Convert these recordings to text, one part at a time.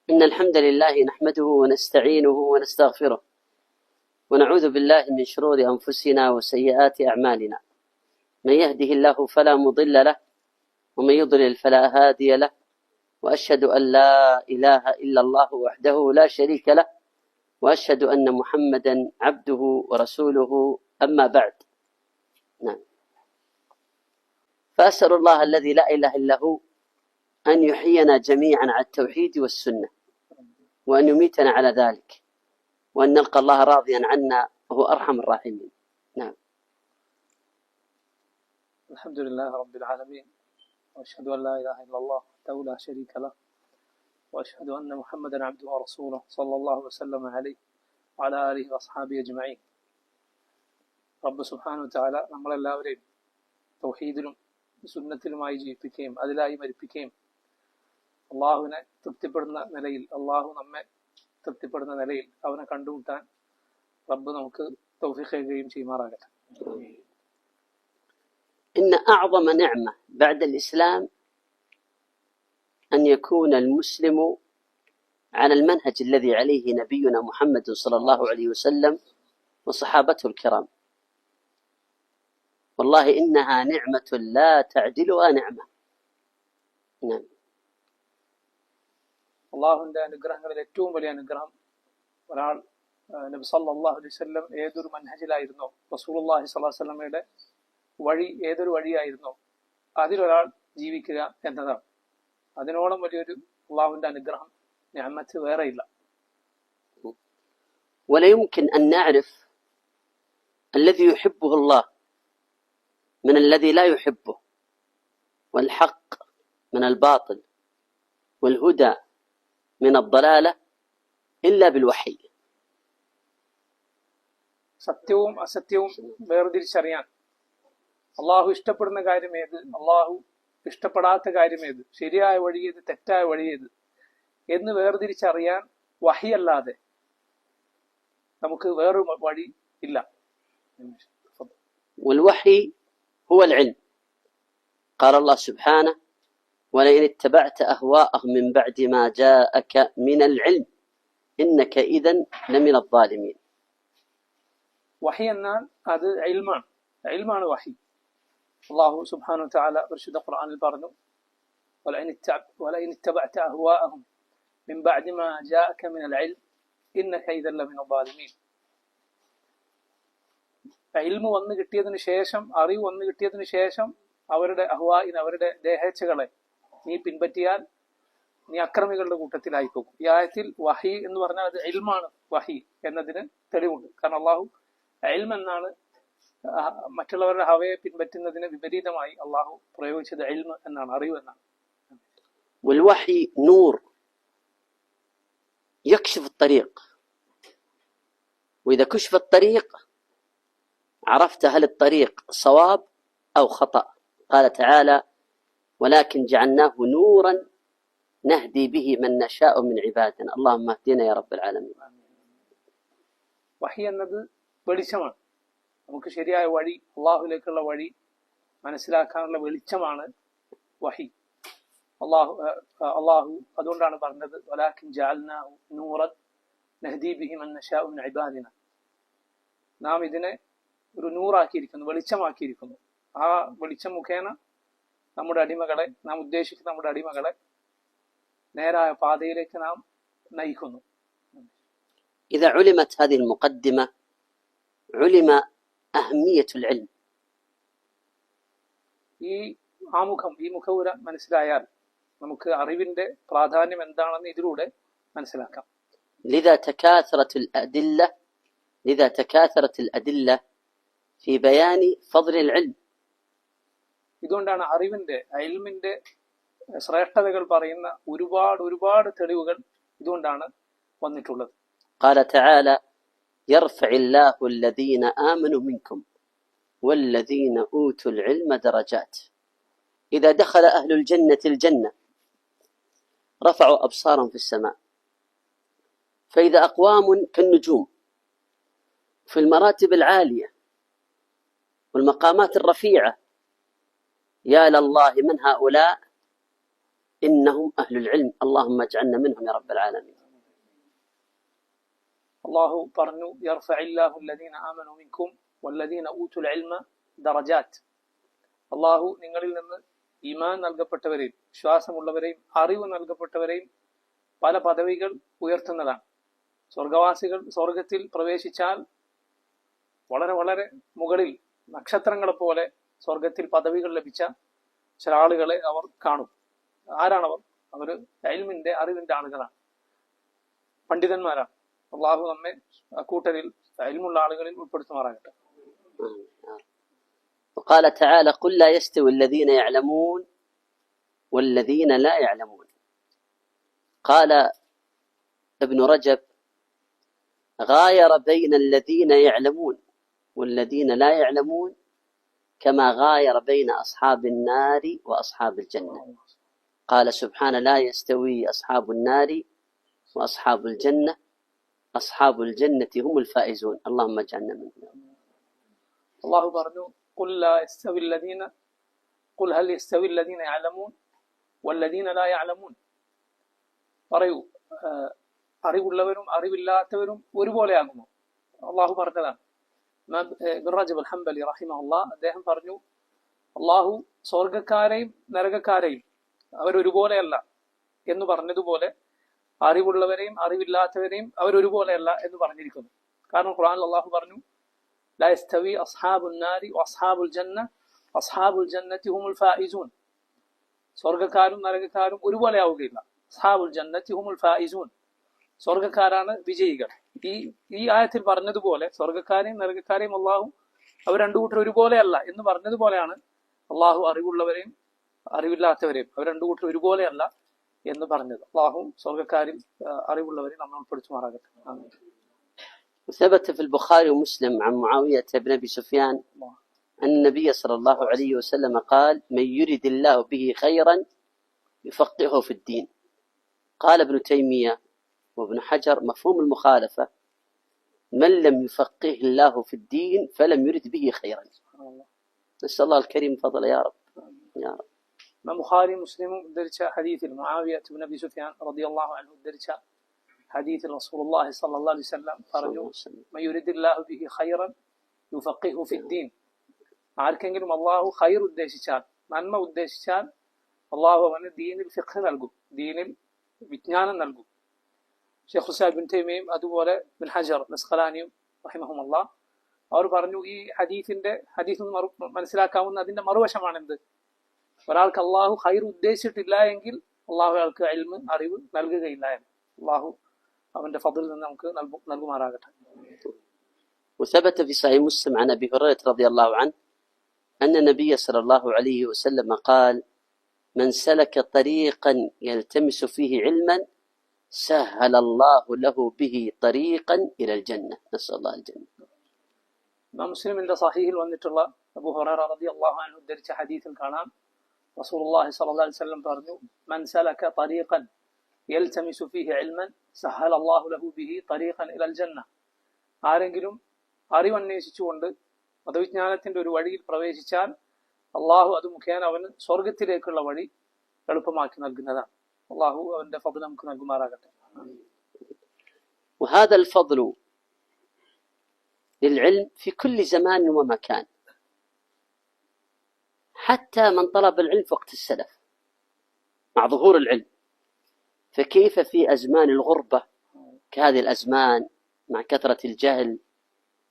إن الحمد لله نحمده ونستعينه ونستغفره ونعوذ بالله من شرور أنفسنا وسيئات أعمالنا. من يهده الله فلا مضل له ومن يضلل فلا هادي له، وأشهد أن لا إله إلا الله وحده لا شريك له، وأشهد أن محمدا عبده ورسوله، أما بعد. نعم. فأسأل الله الذي لا إله إلا هو أن يحيينا جميعا على التوحيد والسنة، وأن يميتنا على ذلك، وأن نلقى الله راضيا عنا وهو أرحم الراحمين. نعم. الحمد لله رب العالمين، وأشهد أن لا إله إلا الله وحده لا شريك له، وأشهد أن محمدا عبده ورسوله صلى الله وسلم عليه وعلى آله وأصحابه أجمعين. റബ്ബ് സുബ്ഹാനഹു വതആല നമ്മളെല്ലാവരെയും തൗഹീദിലും സുന്നത്തിലുമായി ജീവിപ്പിക്കുകയും അതിലായി മരിപ്പിക്കുകയും അള്ളാഹുവിനെ തൃപ്തിപ്പെടുന്ന നിലയിൽ, അള്ളാഹു നമ്മെ തൃപ്തിപ്പെടുന്ന നിലയിൽ അവനെ കണ്ടുമുട്ടാൻ റബ്ബ് നമുക്ക് തൗഫീഖ് ചെയ്യുകയും ചെയ്യുമാറാകട്ടെ. إن أعظم نعمة بعد الإسلام أن يكون المسلم على المنهج الذي عليه نبينا محمد صلى الله عليه وسلم وصحابته الكرام. والله إنها نعمة لا تعدلها نعمة. نعم. അള്ളാഹുവിന്റെ അനുഗ്രഹങ്ങളിൽ ഏറ്റവും വലിയ അനുഗ്രഹം ഒരാൾ നബി സല്ലല്ലാഹു അലൈഹി വസല്ലം ഏതൊരു മൻഹജിലായിരുന്നോ, റസൂലുള്ളാഹി സ്വല്ലല്ലാഹു അലൈഹി വസല്ലമയുടെ വഴി ഏതൊരു വഴിയായിരുന്നോ അതിലൊരാൾ ജീവിക്കുക എന്നതാണ്. അതിനോളം വലിയൊരു അള്ളാഹുവിന്റെ അനുഗ്രഹം നിഅമത്ത് വേറെയില്ല. ولا يمكن أن نعرف الذي يحبه الله من الذي لا يحبه، والحق من الباطل، والهدى من الضلالة إلا بالوحي. സത്യവും അസത്യവും വേർതിരിച്ചറിയാൻ, അള്ളാഹു ഇഷ്ടപ്പെടുന്ന കാര്യം ഏത്, അള്ളാഹു ഇഷ്ടപ്പെടാത്ത കാര്യം ഏത്, ശരിയായ വഴി ഏത്, തെറ്റായ വഴി ഏത് എന്ന് വേർതിരിച്ചറിയാൻ വഹിയല്ലാതെ നമുക്ക് വേറൊരു വഴി ഇല്ല. والوحي هو العلم. قال الله سبحانه: ولئن اتبعت أهواءهم من بعد ما جاءك من العلم إنك إذن لمن الظالمين. വഹി എന്നാൽ അത് ഇൽമാണ് വഹി. അല്ലാഹു സുബ്ഹാനഹു വ തആല പരിശുദ്ധ ഖുർആനിൽ പറഞ്ഞു: ولئن اتبعت أهواءهم من بعد ما جاءك من العلم إنك إذن لمن الظالمين. ഇൽമു വന്നു കിട്ടിയതിന് ശേഷം, അറിവ് വന്നു കിട്ടിയതിന് ശേഷം അവരുടെ അഹ്വാഇനെ, അവരുടെ ദേഹേച്ഛകളെ നീ പിൻപറ്റിയാൽ നീ അക്രമികളുടെ കൂട്ടത്തിലായി പോകും. ഈ ആയത്തിൽ വഹി എന്ന് പറഞ്ഞാൽ അത് ഇൽമാണ് വഹി എന്നതിന് തെളിവുണ്ട്. കാരണം അള്ളാഹു ഇൽം എന്നാണ് മറ്റുള്ളവരുടെ ഹവയെ പിൻപറ്റുന്നതിന് വിപരീതമായി അള്ളാഹു പ്രയോഗിച്ചത് ഇൽം എന്നാണ്, അറിവ് എന്നാണ്. والوحي نور يكشف الطريق، وإذا كشف الطريق عرفت هل الطريق صواب أو خطأ. قال تعالى: ولكن جعلناه نورا نهدي به من نشاء من عبادنا. اللهم اهدنا يا رب العالمين. വഹി എന്നത് വെളിച്ചമാണ്. നമുക്ക് ശരിയായ വഴി, അള്ളാഹുലേക്കുള്ള വഴി മനസ്സിലാക്കാനുള്ള വെളിച്ചമാണ് വഹി. അള്ളാഹു അതുകൊണ്ടാണ് പറഞ്ഞത്: വലാകിൻ ജഅൽനാഹു നൂറൻ നഹ്ദി ബിഹി മൻ നശാഉ മിൻ ഇബാദിന. നാം ഇതിനെ ഒരു നൂറാക്കിയിരിക്കുന്നു, വെളിച്ചമാക്കിയിരിക്കുന്നു. ആ വെളിച്ചം മുഖേന നമ്മുടെ അടിമകളെ, നാം ഉദ്ദേശിക്കുന്ന നമ്മുടെ അടിമകളെ നേരായ പാതയിലേക്ക് നാം നയിക്കുന്നു. إذا علمت هذه المقدمة علم أهمية العلم. ഈ ആമുഖം, ഈ മുഖവുര മനസ്സിലായാൽ നമുക്ക് അറിവിന്റെ പ്രാധാന്യം എന്താണെന്ന് ഇതിലൂടെ മനസ്സിലാക്കാം. لذا تكاثرت الأدلة في بيان فضل العلم. ഇതുകൊണ്ടാണ് അറിവിന്റെ, ഇൽമിന്റെ ശ്രേഷ്ഠതകൾ പറയുന്ന ഒരുപാട് തെളിവുകൾ ഇതുകൊണ്ടാണ് വന്നിട്ടുള്ളത്. قال تعالى: يرفع الله الذين آمنوا منكم والذين أوتوا العلم درجات. إذا دخل أهل الجنة الجنة رفعوا أبصارهم في السماء، فإذا أقوام كالنجوم في المراتب العالية والمقامات الرفيعة، يا لله من هؤلاء إنهم أهل العلم اللهم اجعلنا منهم يا رب العالمين. അള്ളാഹു പറഞ്ഞു യർഫഇല്ലാഹു അല്ലദീന ആമനു മിൻകും വല്ലദീന ഊതുൽ ഇൽമ ദറജാത്ത്. അള്ളാഹു നിങ്ങളിൽ നിന്ന് ഈമാൻ നൽകപ്പെട്ടവരെയും വിശ്വാസമുള്ളവരെയും അറിവ് നൽകപ്പെട്ടവരെയും പല പദവികൾ ഉയർത്തുന്നതാണ്. സ്വർഗവാസികൾ സ്വർഗത്തിൽ പ്രവേശിച്ചാൽ വളരെ വളരെ മുകളിൽ നക്ഷത്രങ്ങളെ പോലെ സ്വർഗത്തിൽ പദവികൾ ലഭിച്ച ചില ആളുകളെ അവർ കാണും. ആരാണവർ? അവർ ഇൽമിന്റെ അറിവിന്റെ ആളുകളാണ്, പണ്ഡിതന്മാരാണ്. അള്ളാഹു നമ്മെ കൂട്ടരിൽ ഇൽമുള്ള ആളുകളിൽ ഉൾപ്പെടുത്തുമാറാകട്ടെ. وقال تعالى قل لا يستوي الذين يعلمون والذين لا يعلمون. قال ابن رجب غاير بين الذين يعلمون والذين لا يعلمون كما غاير بين أصحاب النار وأصحاب الجنة. قال سبحانه لا يستوي أصحاب النار وأصحاب الجنة أصحاب الجنة هم الفائزون اللهم اجعلنا منهم. الله പറഞ്ഞു قل لا يستوي الذين قل هل يستوي الذين يعلمون والذين لا يعلمون. പറയൂ, അറിവുള്ളവരും അറിവില്ലാത്തവരും ഒരുപോലെയാകുമോ? അള്ളാഹു പറഞ്ഞതാണ്. ഇബ്നു റജബ് അൽ ഹംബലി റഹിമഹുല്ലാഹ് അദ്ദേഹം പറഞ്ഞു, അള്ളാഹു സ്വർഗക്കാരെയും നരകക്കാരെയും അവരൊരുപോലെയല്ല എന്ന് പറഞ്ഞതുപോലെ അറിവുള്ളവരെയും അറിവില്ലാത്തവരെയും അവരൊരുപോലെയല്ല എന്ന് പറഞ്ഞിരിക്കുന്നു. കാരണം ഖുർആനിൽ അള്ളാഹു പറഞ്ഞു ലാ യസ്തവി അസ്ഹാബുൻ നാരി വഅസ്ഹാബുൽ ജന്ന അസ്ഹാബുൽ ജന്നതി ഹുമുൽ ഫായിസൂൻ. സ്വർഗക്കാരും നരകക്കാരും ഒരുപോലെ ആവുകയില്ല. അസ്ഹാബുൽ ജന്നതി ഹുമുൽ ഫായിസൂൻ, സ്വർഗക്കാരാണ് വിജയികൾ. ഈ ആയത്തിൽ പറഞ്ഞതുപോലെ സ്വർഗക്കാരെയും നരകക്കാരെയും അള്ളാഹു അവർ രണ്ടു കൂട്ടർ ഒരുപോലെയല്ല എന്ന് പറഞ്ഞതുപോലെയാണ് അള്ളാഹു അറിവുള്ളവരെയും അറിവില്ലാത്തവരെയും അവർ രണ്ടു കൂട്ടർ ഒരുപോലെയല്ല എന്ന് പറഞ്ഞത്. അള്ളാഹു സ്വർഗക്കാരിൽ അറിവുള്ളവരെയും നമ്മൾ ഉൾപ്പെടുത്തുമാറാകട്ടെ. ثبت في البخاري ومسلم عن معاوية بن أبي سفيان أن النبي صلى الله عليه وسلم قال من يرد الله به خيرا يفقهه في الدين. قال ابن تيمية وابن حجر مفهوم المخالفة من لم يفقه الله في الدين فلم يرد به خيرا. نسأل الله الكريم فضل يا رب يا رب. ബുഖാരി മുസ്ലിമും ഉദ്ധരിച്ച ഹദീസിൽ മുആവിയ ഇബ്നു അബി സുഫിയാൻ റളിയല്ലാഹു അൻഹു ഉദ്ധരിച്ച ഹദീസിൽ റസൂലുള്ളാഹി സ്വല്ലല്ലാഹു അലൈഹി വസല്ലം പറഞ്ഞു മയുരിദില്ലാഹു ബിഹി ഖൈറൻ യുഫഖിഹു ഫിദ്ദീൻ. ആർക്കെങ്കിലും അള്ളാഹു ഖൈർ ഉദ്ദേശിച്ചാൽ, നന്മ ഉദ്ദേശിച്ചാൽ അള്ളാഹു അവന് ദീനിൽ ഫിഖ് നൽകും, ദീനിൽ വിജ്ഞാനം നൽകും. ഷെയ്ഖുൽ ഇസ്ലാം ഇബ്നു തൈമിയ്യയും അതുപോലെ ഇബ്നു ഹജർ അസ്ഖലാനിയും റഹിമഹുമുല്ലാഹ് അവർ പറഞ്ഞു ഈ ഹദീസിൽ മനസ്സിലാക്കാവുന്ന അതിന്റെ മറുവശമാണെന്ത്? ഒരാൾക്ക് അള്ളാഹു ഖൈർ ഉദ്ദേശിച്ചിട്ടില്ല എങ്കിൽ അള്ളാഹു അയാൾക്ക് ഇൽമ് അറിവ് നൽകുകയില്ല എന്ന്. അള്ളാഹു അവന്റെ ഫضل നിന്ന് നമുക്ക് നൽകുമാറാകട്ടെ. وثبت في صحيح مسلم عن أبي هريرة رضي الله عنه أن النبي صلى الله عليه وسلم قال من سلك طريقا يلتمس فيه علما سهل الله له به طريقا إلى الجنة. نسأل الله الجنة. മുസ്ലിമിന്റെ സഹീഹിൽ വന്നിട്ടുള്ള അബൂ ഹുറൈറ റളിയല്ലാഹു അൻഹു ഉദ്ധരിച്ച ഹദീസിൽ കാണാം റസൂലുള്ളാഹി സ്വല്ലല്ലാഹു അലൈഹി വസല്ലം പറഞ്ഞു മൻ സലക തരീഖൻ യൽതമിസു ഫീഹി ഇൽമൻ സഹലല്ലാഹു ലഹു ബിഹി തരീഖൻ ഇലൽ ജന്ന. ആരെങ്കിലും അറിവന്വേഷിച്ചുകൊണ്ട് മതവിജ്ഞാനത്തിന്റെ ഒരു വഴിയിൽ പ്രവേശിച്ചാൽ അള്ളാഹു അത് മുഖേന അവന് സ്വർഗത്തിലേക്കുള്ള വഴി എളുപ്പമാക്കി നൽകുന്നതാണ്. അള്ളാഹു അവന്റെ ഫضل നമുക്ക് നൽകുമാറാകട്ടെ. وهذا الفضل للعلم في كل زمان ومكان حتى من طلب العلم في وقت السلف مع ظهور العلم، فكيف في أزمان الغربة كهذه الأزمان مع كثرة الجهل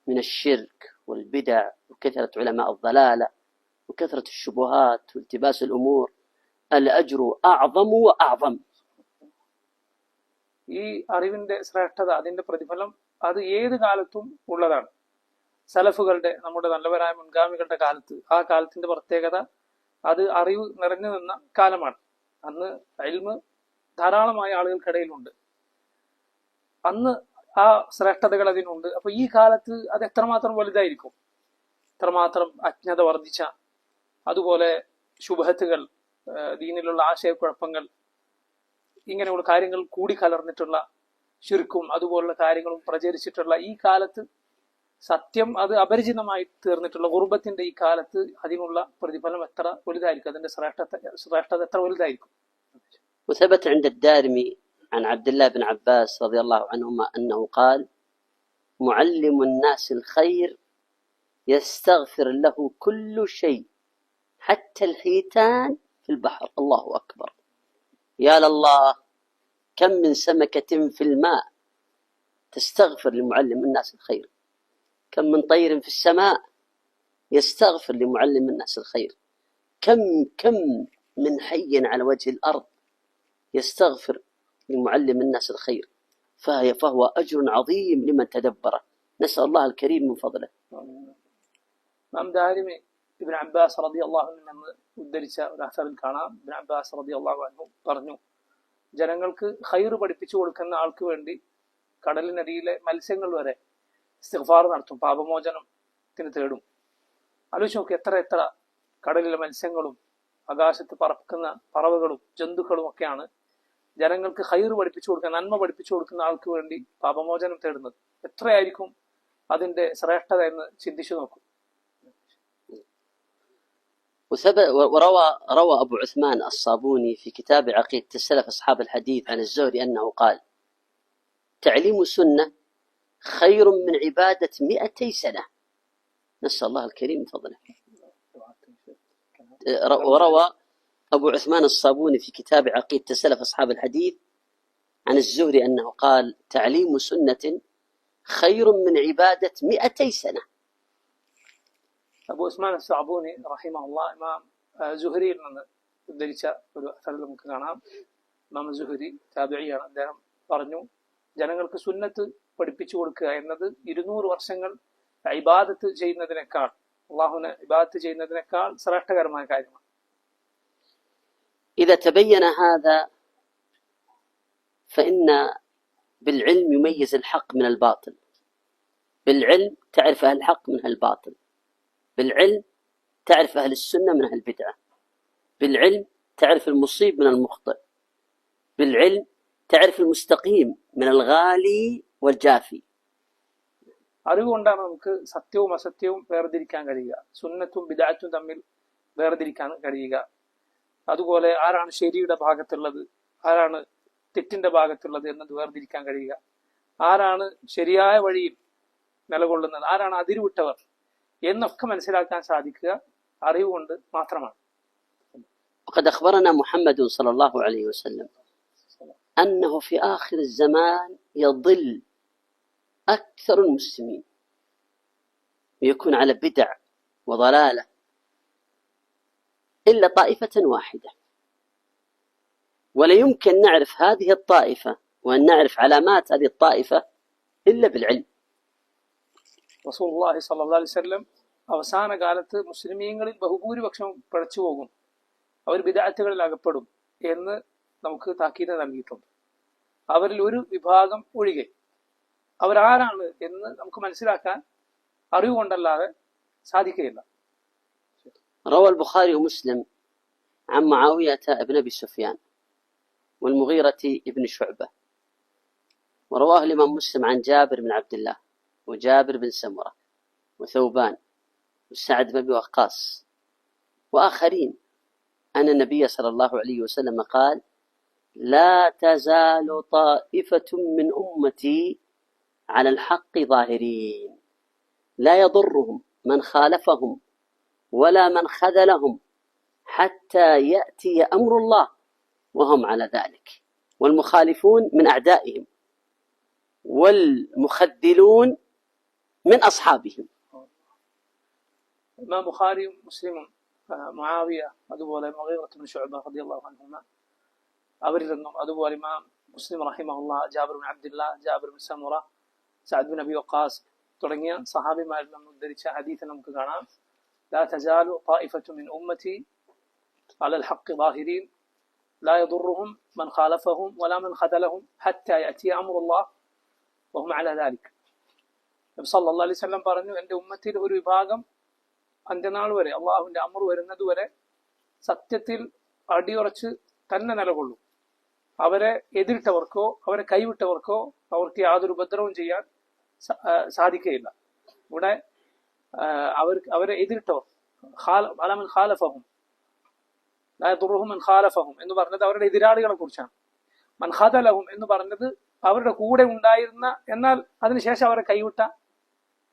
من الشرك والبدع وكثرة علماء الضلالة وكثرة الشبهات والتباس الأمور الأجر أعظم وأعظم. ഈ അറിവിന്റെ ശ്രേഷ്ഠത, അതിന്റെ പ്രതിഫലം അത് ഏത് കാലത്തും ഉള്ളതാണ്. സലഫുകളുടെ, നമ്മുടെ നല്ലവരായ മുൻഗാമികളുടെ കാലത്ത്, ആ കാലത്തിന്റെ പ്രത്യേകത അത് അറിവ് നിറഞ്ഞു നിന്ന കാലമാണ്. അന്ന് ഇൽമ് ധാരാളമായ ആളുകൾക്കിടയിലുണ്ട്. അന്ന് ആ ശ്രേഷ്ഠതകൾ അതിനുണ്ട്. അപ്പൊ ഈ കാലത്ത് അത് എത്രമാത്രം വലുതായിരിക്കും, എത്രമാത്രം അജ്ഞത വർദ്ധിച്ച, അതുപോലെ ശുബഹത്തുകൾ, ദീനിലുള്ള ആശയക്കുഴപ്പങ്ങൾ, ഇങ്ങനെയുള്ള കാര്യങ്ങൾ കൂടിക്കലർന്നിട്ടുള്ള ശിർക്കും അതുപോലുള്ള കാര്യങ്ങളും പ്രചരിച്ചിട്ടുള്ള ഈ കാലത്ത് സത്യം അത് അപരിചിതമായി തീർന്നിട്ടുള്ള ഗുർബത്തിന്റെ ഈ കാലത്ത് അതിനുള്ള പ്രതിഫലം എത്ര വലുതായിരിക്കും, അതിന്റെ ശ്രേഷ്ഠത എത്ര വലുതായിരിക്കും. وثبت عند الدارمي عن عبد الله بن عباس رضي الله عنهما أنه قال: معلم الناس الخير يستغفر له كل شيء حتى الحيتان في البحر. الله أكبر، يا لله، كم من سمكة في الماء تستغفر لمعلم الناس الخير، كم من طير في السماء يستغفر لمعلم الناس الخير، كم من حي على وجه الأرض يستغفر لمعلم الناس الخير، فهو أجر عظيم لمن تدبره. نسأل الله الكريم من فضله. നാം ദാരിമി ഇബ്നു അബ്ബാസ് റളിയല്ലാഹു അൻഹു ഉദ്ധരിച്ച ഒരു അസറിൽ കാണാം, ഇബ്നു അബ്ബാസ് റളിയല്ലാഹു അൻഹു പറഞ്ഞു, ജനങ്ങൾക്ക് ഖൈർ പഠിപ്പിച്ചു കൊടുക്കുന്ന ആൾക്ക് വേണ്ടി കടലിനടിയിലെ മത്സ്യങ്ങൾ വരെ ഇസ്തിഗ്ഫാർ നടത്തും, പാപമോചനത്തിന് തേടും. ആലോചിച്ച് നോക്കി, എത്ര എത്ര കടലിലെ മത്സ്യങ്ങളും ആകാശത്ത് പറക്കുന്ന പറവകളും ജന്തുക്കളും ഒക്കെയാണ് ജനങ്ങൾക്ക് ഖൈർ പഠിപ്പിച്ചു കൊടുക്കുന്ന, നന്മ പഠിപ്പിച്ചു കൊടുക്കുന്ന ആൾക്ക് വേണ്ടി പാപമോചനം തേടുന്നത്. എത്രയായിരിക്കും അതിന്റെ ശ്രേഷ്ഠത എന്ന് ചിന്തിച്ചു നോക്കൂ. وروى أبو عثمان الصابوني في كتاب عقيدة السلف أصحاب الحديث عن الزهري أنه قال: تعليم سنة خير من عبادة 200 سنة. نسأل الله الكريم من فضله. وروى أبو عثمان الصابوني في كتاب عقيدة السلف أصحاب الحديث عن الزهري أنه قال: تعليم سنة خير من عبادة 200 سنة. അബൂ ഉസ്മാൻ അസ്സഅബൂനി റഹിമഹുല്ലാഹ് ഇമാം സുഹരിയിൽ നിന്ന് ഉദ്ധരിച്ച ഒരു അസറിൽ നമുക്ക് കാണാം. ഇമാം സുഹരി താബിഈയാണ്. അദ്ദേഹം പറഞ്ഞു, ജനങ്ങൾക്ക് സുന്നത്ത് പഠിപ്പിച്ചു കൊടുക്കുക എന്നത് 200 വർഷങ്ങൾ ഇബാദത്ത് ചെയ്യുന്നതിനേക്കാൾ, അള്ളാഹുവിനെ ഇബാദത്ത് ചെയ്യുന്നതിനേക്കാൾ ശ്രേഷ്ഠകരമായ കാര്യമാണ്. إذا تبين هذا فإن بالعلم يميز الحق من الباطل، بالعلم تعرف أهل الحق من أهل الباطل، بالعلم تعرف أهل السنة من أهل البدعة، بالعلم تعرف المصيب من المخطئ، بالعلم تعرف المستقيم من الغالي والجافي. അറിവുകൊണ്ടാണ് നമുക്ക് സത്യവും അസത്യവും വേർതിരിക്കാൻ കഴിയുക, സുന്നത്തും ബിദ്അത്തും തമ്മിൽ വേർതിരിക്കാൻ കഴിയുക. അതുപോലെ ആരാണ് ശരിയുടെ ഭാഗത്തുള്ളത്, ആരാണ് തെറ്റിന്റെ ഭാഗത്തുള്ളത് എന്നത് വേർതിരിക്കാൻ കഴിയുക, ആരാണ് ശരിയായ വഴിയിൽ നിലകൊള്ളുന്നത്, ആരാണ് അതിരുവിട്ടവർ എന്നൊക്കെ മനസ്സിലാക്കാൻ സാധിക്കുക അറിവ് കൊണ്ട് മാത്രമാണ്. وقد أخبرنا محمد صلى الله عليه وسلم أنه في آخر الزمان يضل أكثر المسلمين ويكون على بدع وضلالة إلا طائفة واحدة، ولا يمكن نعرف هذه الطائفة وأن نعرف علامات هذه الطائفة إلا بالعلم. റസൂലുള്ളാഹി സ്വല്ലല്ലാഹു അലൈഹി വസല്ലം അവസാന കാലത്ത് മുസ്ലിമീങ്ങളിൽ ബഹുഭൂരിപക്ഷം പിഴച്ചു പോകും, അവർ ബിദ്അത്തുകളിൽ അകപ്പെടും എന്ന് നമുക്ക് താക്കീത് നൽകിയിട്ടുണ്ട്. അവരിൽ ഒരു വിഭാഗം ഒഴികെ അവരാരാണ് എന്ന് നമുക്ക് മനസ്സിലാക്കാൻ അറിവ് കൊണ്ടല്ലാതെ സാധിക്കുകയില്ല. روى البخاري ومسلم عن معاوية بن أبي سفيان والمغيرة بن شعبة، ورواه الإمام مسلم عن جابر بن عبد الله وجابر بن سمرة وثوبان وسعد بن أبي وقاص وآخرين أن النبي صلى الله عليه وسلم قال: لا تزال طائفة من أمتي على الحق ظاهرين لا يضرهم من خالفهم ولا من خذلهم حتى يأتي أمر الله وهم على ذلك، والمخالفون من أعدائهم والمخذلون من أصحابهم. ഇമാം ബുഖാരിയും മുസ്ലിമും മുആവിയ അതുപോലെ മുഗീറത്ത് ഇബ്നു ശുഅബ റളിയല്ലാഹു അൻഹുമ അവരിൽ നിന്നും, അതുപോലെ ഇമാം മുസ്ലിം റഹിമഹുല്ലാഹ് Jabir bin Abdullah, Jabir bin Samura, Saad bin Abi Waqqas തുടങ്ങിയ സഹാബിമാരിൽ നിന്നും ഉദ്ധരിച്ച ഹദീസിൽ നമുക്ക് കാണാം: لا تزال طائفة من أمتي على الحق ظاهرين لا يضرهم من خالفهم ولا من خذلهم حتى يأتي أمر الله وهم على ذلك. നബി സല്ലല്ലാഹു അലൈഹി വസല്ലം പറഞ്ഞു, എൻ്റെ ഉമ്മത്തിൽ ഒരു വിഭാഗം അന്ത്യനാൾ വരെ, അള്ളാഹുവിന്റെ അമർ വരുന്നത് വരെ സത്യത്തിൽ അടിയുറച്ച് തന്നെ നിലകൊള്ളും. അവരെ എതിരിട്ടവർക്കോ അവരെ കൈവിട്ടവർക്കോ അവർക്ക് യാതൊരു ഉപദ്രവവും ചെയ്യാൻ സാധിക്കുകയില്ല. ഇവിടെ അവരെ എതിരിട്ടവർ അലമൻ ഖാലഫഹും, ലാ യദുറുഹും മൻ ഖാലഫഹും എന്ന് പറഞ്ഞത് അവരുടെ എതിരാളികളെ കുറിച്ചാണ്. മൻ ഖദലഹും എന്ന് പറഞ്ഞത് അവരുടെ കൂടെ ഉണ്ടായിരുന്ന എന്നാൽ അതിനുശേഷം അവരെ കൈവിട്ട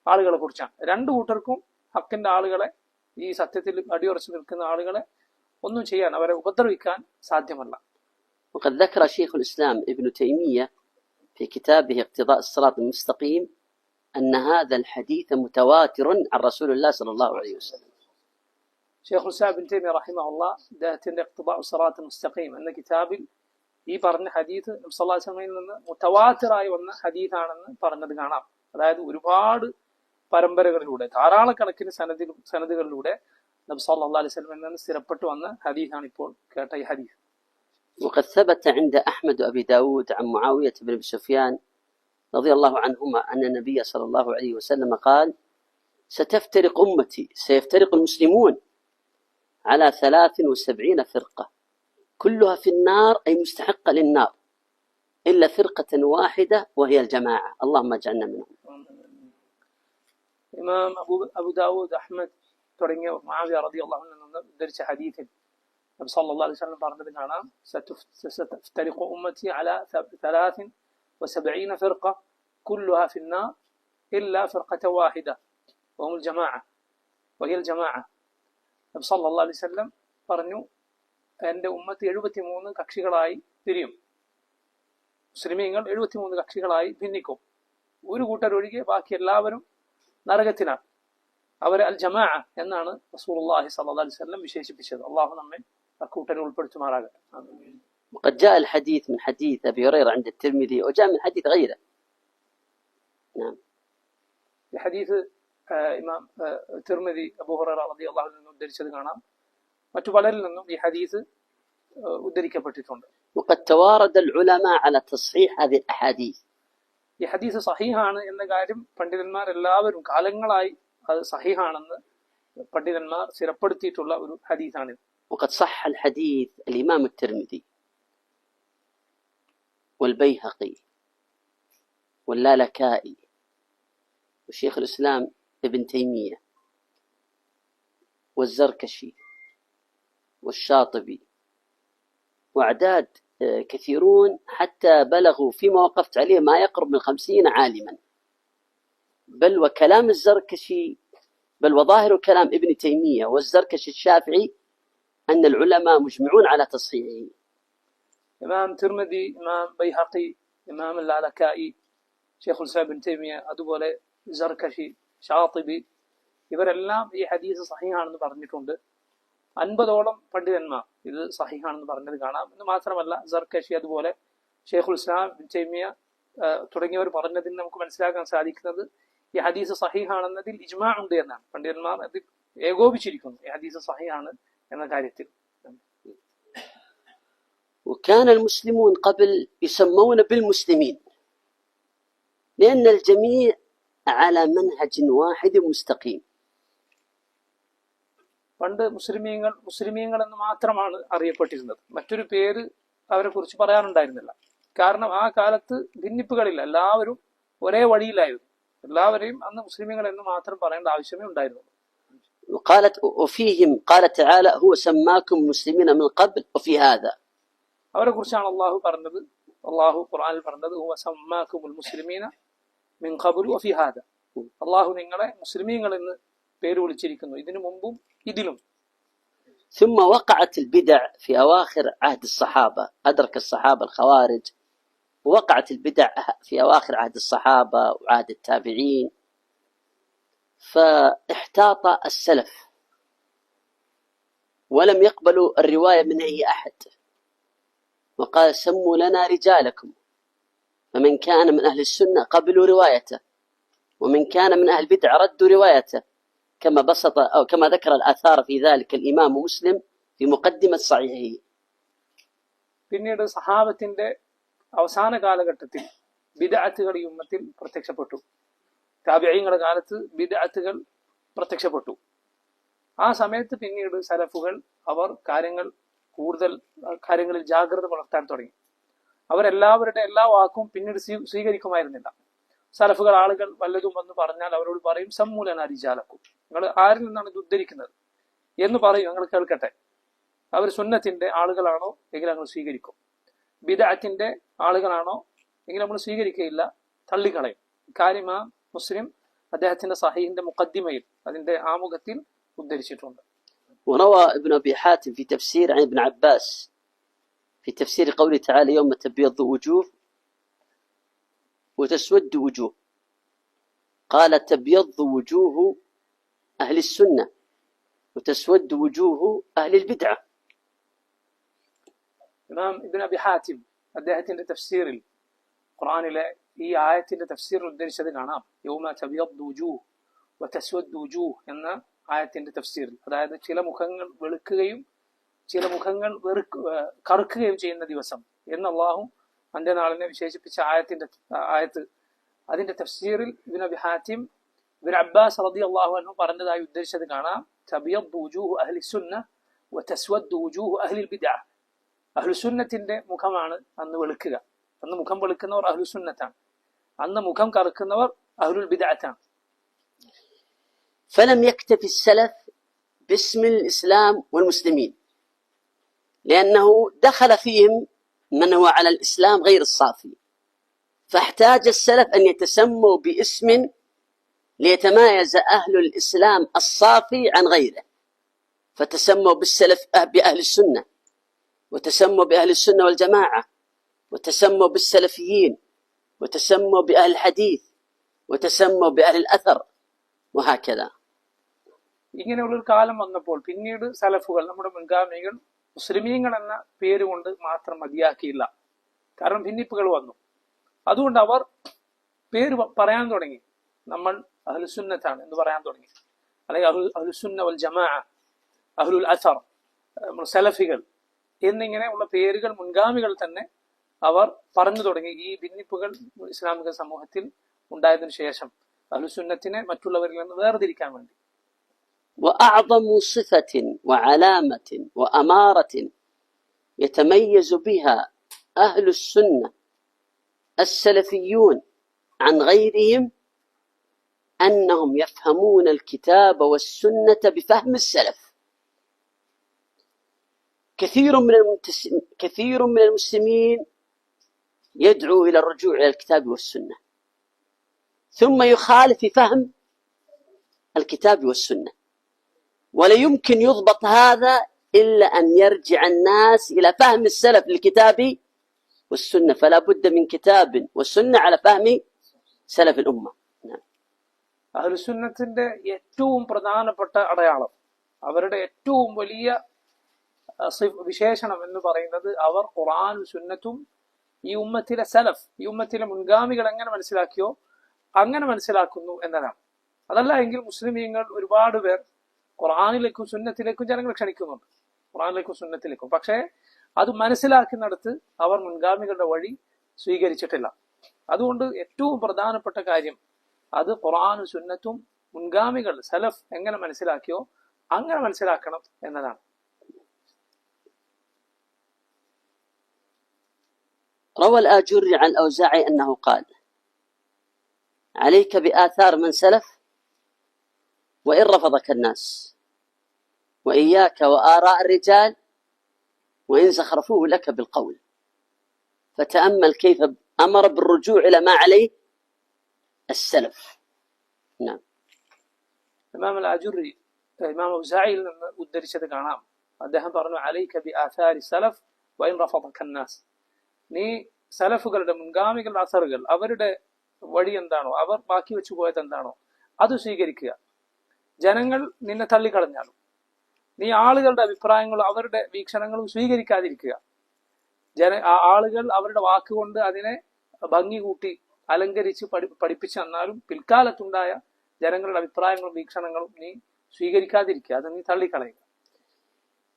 ആളുകളെ കുറിച്ചാണ്. രണ്ടു കൂട്ടർക്കും ഹക്കിന്റെ ആളുകളെ, ഈ സത്യത്തിൽ അടിയുറച്ചു നിൽക്കുന്ന ആളുകളെ ഒന്നും ചെയ്യാൻ, അവരെ ഉപദ്രവിക്കാൻ സാധ്യമല്ല. وقد ذكر شيخ الإسلام ابن تيمية في كتابه اقتضاء الصراط المستقيم أن هذا الحديث متواتر عن رسول الله صلى الله عليه وسلم. ഷെയ്ഖുൽ ഇസ്ലാം ഇബ്നു തൈമിയ്യ റഹിമഹുല്ലാഹ് അദ്ദേഹത്തിന്റെ ഇഖ്തിദാഉ സിറാത്ത് മുസ്തഖീം എന്ന കിതാബിൽ ഈ പറഞ്ഞ ഹദീസ് നബി സല്ലല്ലാഹു അലൈഹി വസല്ലമയിൽ നിന്ന് മുതവാത്തിറായി വന്ന ഹദീസാണെന്ന് പറഞ്ഞത് കാണാം. അതായത് ഒരുപാട് പരമ്പരകളിലൂടെ, ധാരാളക്കണക്കിന് സനദുകളിലൂടെ നബി സല്ലല്ലാഹു അലൈഹി വസല്ലമയിൽ നിന്ന് സ്ഥിരപ്പെട്ടു വന്ന ഹദീസാണ് ഇപ്പോൾ കേട്ട ഈ ഹദീസ്. وقد ثبت عند أحمد وأبي داود عن معاوية بن أبي سفيان رضي الله عنهما أن النبي صلى الله عليه وسلم قال: سيفترق المسلمون على 73 فرقة كلها في النار، أي مستحقة للنار، إلا فرقة واحدة وهي الجماعة، اللهم اجعلنا منهم. ഇമാം അബു ദാവൂദ്, അഹ്മദ് തുടങ്ങിയ മുആവിയ റളിയല്ലാഹു അൻഹു നിന്ന് ഉദ്ധരിച്ച ഹദീസിൽ നബി സല്ലല്ലാഹു അലൈഹി വസല്ലം പറഞ്ഞത് കാണാം: സതഫ്തരിഖു ഉമ്മത്തി അലാ 73 ഫിർഖ കുല്ലുഹാ ഫിന്നാർ ഇല്ലാ ഫിർഖത വാഹിദ വഹുൽ ജമാഅ വഹിയൽ ജമാഅ. നബി സല്ലല്ലാഹു അലൈഹി വസല്ലം പറഞ്ഞു, എൻ്റെ ഉമ്മത്ത് 73 കക്ഷികളായി പിരിയും. മുസ്ലിമീങ്ങൾ 73 കക്ഷികളായി ഭിന്നിക്കും. ഒരു കൂട്ടരൊഴികെ ബാക്കി എല്ലാവരും നരകത്തിലാണ്. അവരെ അൽ ജമാഅ എന്നാണ് റസൂലുള്ളാഹി സ്വല്ലല്ലാഹു അലൈഹി വസല്ലം വിശേഷിപ്പിച്ചത്. അല്ലാഹു നമ്മെ അക്കൂട്ടരിൽ ഉൾപ്പെടുത്തുമാറാകട്ടെ. وقد جاء الحديث من حديث أبي هريرة عند الترمذي وجاء من حديث غيره. نعم. ഈ ഹദീസ് ഇമാം തിർമിദി അബൂ ഹുറൈറ റളിയല്ലാഹു അൻഹു ഉദ്ധരിച്ചത് കാണാം. മറ്റു പലരിൽ നിന്നും ഈ ഹദീസ് ഉദ്ധരിക്കപ്പെട്ടിട്ടുണ്ട്. وقد توارد العلماء على تصحيح هذه الأحاديث. ഈ ഹദീസ് സഹീഹാണ് എന്ന കാര്യം പണ്ഡിതന്മാർ എല്ലാവരും കാലങ്ങളായി അത് സഹീഹാണെന്ന് പണ്ഡിതന്മാർ സ്ഥിരപ്പെടുത്തിയിട്ടുള്ള ഒരു ഹദീസാണ്. وقد صح الحديث الإمام الترمذي والبيهقي واللالكائي وشيخ الإسلام ابن تيمية والزركشي والشاطبي وأعداد كثيرون حتى بلغوا فيما وقفت عليه ما يقرب من 50 عالما، بل وكلام الزركشي بل وظاهر كلام ابن تيمية والزركشي الشافعي أن العلماء مجمعون على تصحيحه. إمام ترمذي، إمام بيهقي، إمام اللالكائي, ഷെയ്ഖുൽ ഇസ്ലാം ഇബ്നു തൈമിയ്യ, അതുപോലെ സർകശി, ഷാത്തിബി, ഇവരെല്ലാം ഈ ഹദീസ് സഹീഹാണെന്ന് പറഞ്ഞിട്ടുണ്ട്. 50ഓളം പണ്ഡിതന്മാർ ഇത് സഹീഹാണെന്ന് പറഞ്ഞത് കാണാം. എന്ന് മാത്രമല്ല സർകശി, അതുപോലെ ഷെയ്ഖുൽ ഇസ്ലാം ഇബ്നു തൈമിയ്യ തുടങ്ങിയവർ പറഞ്ഞതിൽ നമുക്ക് മനസ്സിലാക്കാൻ സാധിക്കുന്നത് ഈ ഹദീസ് സഹീഹാണെന്നതിൽ ഇജ്മാ ഉണ്ട് എന്നാണ്. പണ്ഡിതന്മാർ അതിൽ ഏകോപിച്ചിരിക്കുന്നു ഈ ഹദീസ് സഹീഹാണ് എന്ന കാര്യത്തിൽ. وكان المسلمون قبل يسمون بالمسلمين لأن الجميع على منهج واحد مستقيم. പണ്ട് മുസ്ലിമീങ്ങൾ എന്ന് മാത്രമാണ് അറിയപ്പെട്ടിരുന്നത്. മറ്റൊരു പേര് അവരെ കുറിച്ച് പറയാനുണ്ടായിരുന്നില്ല. കാരണം ആ കാലത്ത് ഭിന്നിപ്പുകളില്ല, എല്ലാവരും ഒരേ വഴിയിലായിരുന്നു. എല്ലാവരെയും അന്ന് മുസ്ലിമീങ്ങൾ എന്ന് മാത്രം പറയേണ്ട ആവശ്യമേ ഉണ്ടായിരുന്നുള്ളൂ. وفيهم قال تعالى هو سماكم مسلمين من قبل وفي هذا. അവരെ കുറിച്ചാണ് അള്ളാഹു പറഞ്ഞത്, അള്ളാഹു ഖുർആനിൽ പറഞ്ഞത് ഹുവ സമ്മാക്കുമുൽ മുസ്ലിമീന മിൻ ഖബ്ലു വഫി ഹാദ. അള്ളാഹു നിങ്ങളെ മുസ്ലിമീങ്ങൾ എന്ന് പേര് വിളിച്ചിരിക്കുന്നു, ഇതിനു മുമ്പും ഇതിലും. ثم وقعت البدع في أواخر عهد الصحابة، أدرك الصحابة الخوارج، ووقعت البدع في أواخر عهد الصحابة وعهد التابعين، فاحتاط السلف ولم يقبلوا الرواية من أي أحد، وقال سموا لنا رجالكم، فمن كان من أهل السنة قبلوا روايته ومن كان من أهل البدع ردوا روايته، كما بسط أو كما ذكر الآثار في ذلك الإمام مسلم في مقدمة صحيحه. പിന്നീട് സഹാബത്തിന്റെ അവസാന കാലഘട്ടത്തിൽ ബിദ്അത്തുകൾ ഈ ഉമ്മത്തിൽ പ്രത്യക്ഷപ്പെട്ടു. താബിഈങ്ങളുടെ കാലത്ത് ബിദ്അത്തുകൾ പ്രത്യക്ഷപ്പെട്ടു. ആ സമയത്ത് പിന്നീട് സലഫുകൾ അവർ കൂടുതൽ കാര്യങ്ങളിൽ ജാഗ്രത പുലർത്താൻ തുടങ്ങി. അവരെല്ലാവരുടെ എല്ലാ വാക്കും പിന്നീട് സ്വീകരിക്കുമായിരുന്നില്ല. സലഫുകൾ ആളുകൾ വല്ലതും വന്ന് പറഞ്ഞാൽ അവരോട് പറയും സമ്മൂലന റിജാലക്കും, നിങ്ങൾ ആരിൽ നിന്നാണ് ഇത് ഉദ്ധരിക്കുന്നത് എന്ന് പറയും, ഞങ്ങൾ കേൾക്കട്ടെ. അവർ സുന്നത്തിന്റെ ആളുകളാണോ എങ്കിൽ നമ്മൾ സ്വീകരിക്കും. ബിദഅത്തിന്റെ ആളുകളാണോ എങ്കിൽ നമ്മൾ സ്വീകരിക്കുകയില്ല, തള്ളിക്കളയും. കാര്യം ആ മുസ്ലിം അദ്ദേഹത്തിന്റെ സഹീഹിന്റെ മുഖദ്ദിമയിൽ അതിന്റെ ആമുഖത്തിൽ ഉദ്ധരിച്ചിട്ടുണ്ട്. وروى ابن أبي حاتم في تفسير عن ابن عباس في تفسير قوله تعالى يوم تبيض وجوه وتسود وجوه، قال تبيض وجوه أهل السنة وتسود وجوه أهل البدعة. ഇമാം ഇബ്നു അബി ഹാത്തിം അദ്ദേഹത്തിന്റെ തഫ്സീറിൽ ഖുർആനിലെ ഈ ആയത്തിന്റെ തഫ്സീറിൽ ഉദ്ധരിച്ചത് കാണാം. യൗമ തബിയദ്ദു വുജൂഹ് വതസ്വദ്ദു വുജൂഹ് എന്ന ആയത്തിന്റെ തഫ്സീറിൽ, അതായത് ചില മുഖങ്ങൾ വെളുക്കുകയും ചില മുഖങ്ങൾ കറുക്കുകയും ചെയ്യുന്ന ദിവസം എന്ന് അള്ളാഹു അന്ത്യനാളിനെ വിശേഷിപ്പിച്ച ആയത്ത് അതിന്റെ തഫ്സീറിൽ ഇബ്നു അബി ഹാത്തിം ഇബ്നു അബ്ബാസ് റളിയല്ലാഹു അൻഹു പറഞ്ഞതായി ഉദ്ധരിച്ചത് കാണാം. തബിയദ്ദു വുജൂഹു അഹ്ലി സുന്ന വതസ്വദ്ദു വുജൂഹു അഹ്ലിൽ ബിദ്അ. അഹ്ലുസുന്നത്തിന്റെ മുഖമാണ് അന്ന് വെളുക്കുക. അന്ന് മുഖം വെളുക്കുന്നവർ അഹ്ലുസുന്നത്താണ്, അന്ന് മുഖം കറുക്കുന്നവർ അഹ്ലുൽ ബിദ്അത്താണ്. فلم يكتفي السلف باسم الإسلام والمسلمين، لأنه دخل فيهم من هو على الإسلام غير الصافي، فاحتاج السلف أن يتسموا باسم ليتمايز أهل الإسلام الصافي عن غيره، فتسموا بالسلف بأهل السنة، وتسموا بأهل السنة والجماعة، وتسموا بالسلفيين، وتسموا بأهل الحديث، وتسموا بأهل الأثر، وهكذا. ഇങ്ങനെയുള്ളൊരു കാലം വന്നപ്പോൾ പിന്നീട് സലഫുകൾ, നമ്മുടെ മുൻഗാമികൾ, മുസ്ലിമീങ്ങൾ എന്ന പേര് കൊണ്ട് മാത്രം മതിയാക്കിയില്ല. കാരണം ഭിന്നിപ്പുകൾ വന്നു. അതുകൊണ്ട് അവർ പേര് പറയാൻ തുടങ്ങി. നമ്മൾ അഹ്ലുസുന്നത്താണ് എന്ന് പറയാൻ തുടങ്ങി, അല്ലെങ്കിൽ അഹ്ലുസുന്ന വൽ ജമാഅ, അഹ്ലുൽ അസർ, സലഫികൾ എന്നിങ്ങനെ ഉള്ള പേരുകൾ മുൻഗാമികൾ തന്നെ അവർ പറഞ്ഞു തുടങ്ങി. ഈ ഭിന്നിപ്പുകൾ ഇസ്ലാമിക സമൂഹത്തിൽ ഉണ്ടായതിനു ശേഷം അഹ്ലുസുന്നത്തിനെ മറ്റുള്ളവരിൽ നിന്ന് വേർതിരിക്കാൻ വേണ്ടി. وأعظم صفة وعلامة وأمارة يتميز بها أهل السنة السلفيون عن غيرهم أنهم يفهمون الكتاب والسنة بفهم السلف. كثير من المسلمين يدعو إلى الرجوع إلى الكتاب والسنة، ثم يخالف في فهم الكتاب والسنة، ولا يمكن يضبط هذا إلا أن يرجع الناس إلى فهم السلف للكتاب والسنة، فلا بد من كتاب والسنة على فهم سلف الأمة. അഹ്ലുസുന്നത്തിന്റെ ഏറ്റവും പ്രധാനപ്പെട്ട അടയാളം, അവരുടെ ഏറ്റവും വലിയ വിശേഷണം എന്ന് പറയുന്നത് അവർ ഖുർആനും സുന്നത്തും ഈ ഉമ്മത്തിലെ സലഫ്, ഈ ഉമ്മത്തിലെ മുൻഗാമികൾ എങ്ങനെ മനസ്സിലാക്കിയോ അങ്ങനെ മനസ്സിലാക്കുന്നു എന്നതാണ്. അതല്ല എങ്കിൽ മുസ്ലിമീങ്ങൾ ഒരുപാട് പേർ ഖുർആനിലേക്കും സുന്നത്തിലേക്കും ജനങ്ങൾ ക്ഷണിക്കുന്നുണ്ട്, ഖുർആനിലേക്കും സുന്നത്തിലേക്കും. പക്ഷേ അത് മനസ്സിലാക്കുന്നിടത്ത് അവർ മുൻഗാമികളുടെ വഴി സ്വീകരിച്ചിട്ടില്ല. അതുകൊണ്ട് ഏറ്റവും പ്രധാനപ്പെട്ട കാര്യം അത് ഖുർആനും സുന്നത്തും മുൻഗാമികൾ സലഫ് എങ്ങനെ മനസ്സിലാക്കിയോ അങ്ങനെ മനസ്സിലാക്കണം എന്നതാണ്. روى الآجري عن الأوزاعي أنه قال: عليك بآثار من سلف وإن رفضك الناس، وإياك وآراء الرجال وإن زخرفوه لك بالقول، فتأمل كيف أمر بالرجوع إلى ما عليه السلف. نعم. إمام الآجري إمام الأوزاعي ഉദ്ധരിച്ചത് കാണാം. അദ്ദേഹം പറഞ്ഞു, عليك بآثار السلف وإن رفضك الناس. നീ സലഫുകളുടെ മുൻഗാമികളുടെ അസറുകൾ, അവരുടെ വഴി എന്താണോ, അവർ ബാക്കി വെച്ചു പോയത് എന്താണോ അത് സ്വീകരിക്കുക. ജനങ്ങൾ നിന്നെ തള്ളിക്കളഞ്ഞാലും നീ ആളുകളുടെ അഭിപ്രായങ്ങളും അവരുടെ വീക്ഷണങ്ങളും സ്വീകരിക്കാതിരിക്കുക. ആളുകൾ അവരുടെ വാക്കുകൊണ്ട് അതിനെ ഭംഗി കൂട്ടി അലങ്കരിച്ച് പഠിപ്പിച്ചു തന്നാലും പിൽക്കാലത്തുണ്ടായ ജനങ്ങളുടെ അഭിപ്രായങ്ങളും വീക്ഷണങ്ങളും നീ സ്വീകരിക്കാതിരിക്കുക, അത് നീ തള്ളിക്കളയുക.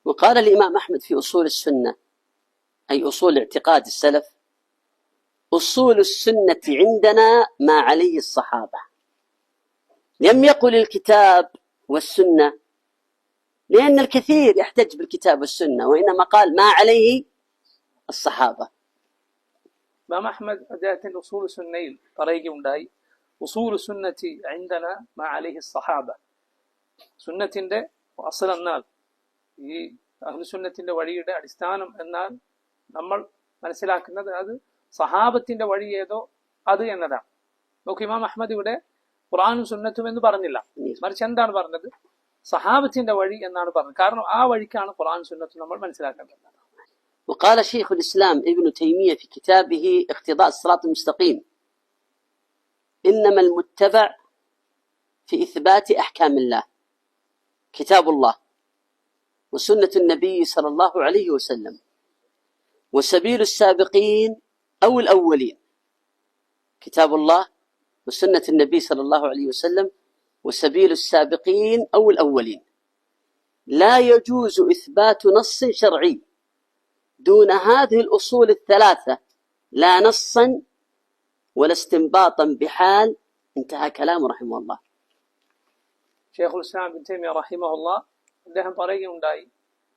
وقال الإمام أحمد في أصول السنة، أي أصول اعتقاد السلف: أصول السنة عندنا ما عليه الصحابة. لم يقل الكتاب والسنة لأن الكثير يحتج بالكتاب والسنة، وإنما قال ما عليه الصحابة. إمام أحمد അദ്ദേഹത്തിന്റെ ഉസൂൽ സുന്നയിൽ പറയുകയുണ്ടായി, ഉസൂൽ സുന്നത്തി عندنا ما عليه الصحابة. സുന്നത്തിന്റെ അസ്ൽ എന്നാൽ ഈ അഹ്ലുസുന്നത്തിന്റെ വഴിയുടെ അടിസ്ഥാനം എന്നാൽ നമ്മൾ മനസ്സിലാക്കുന്നത് അത് സഹാബത്തിന്റെ വഴി ഏതോ അത് എന്നതാണ്. നോക്കൂ, ഇമാം അഹ്മദ് ഇവിടെ ഖുർആനും സുന്നത്തും എന്ന് പറഞ്ഞില്ല, മറിച്ച് എന്താണ് പറഞ്ഞത്? സഹാബത്തിന്റെ വഴി എന്നാണ് പറഞ്ഞത്. കാരണം ആ വഴിക്കാണ് ഖുർആൻ സുന്നത്തും നമ്മൾ മനസ്സിലാക്കേണ്ടത്. وقال شيخ الإسلام ابن تيمية في كتابه اقتضاء الصراط المستقيم: إنما المتبع في إثبات أحكام الله كتاب الله وسنة النبي صلى الله عليه وسلم، وسبيل السابقين أو الأولين كتاب الله وسنة النبي صلى الله عليه وسلم وسبيل السابقين أو الأولين. لا يجوز إثبات نص شرعي دون هذه الأصول الثلاثة، لا نصا ولا استنباطا بحال. انتهى كلامه رحمه الله. ഷെയ്ഖുൽ ഇസ്ലാം ഇബ്നു തൈമിയ്യ റഹിമഹുല്ലാ അദ്ദേഹം പറയുകയുണ്ടായി,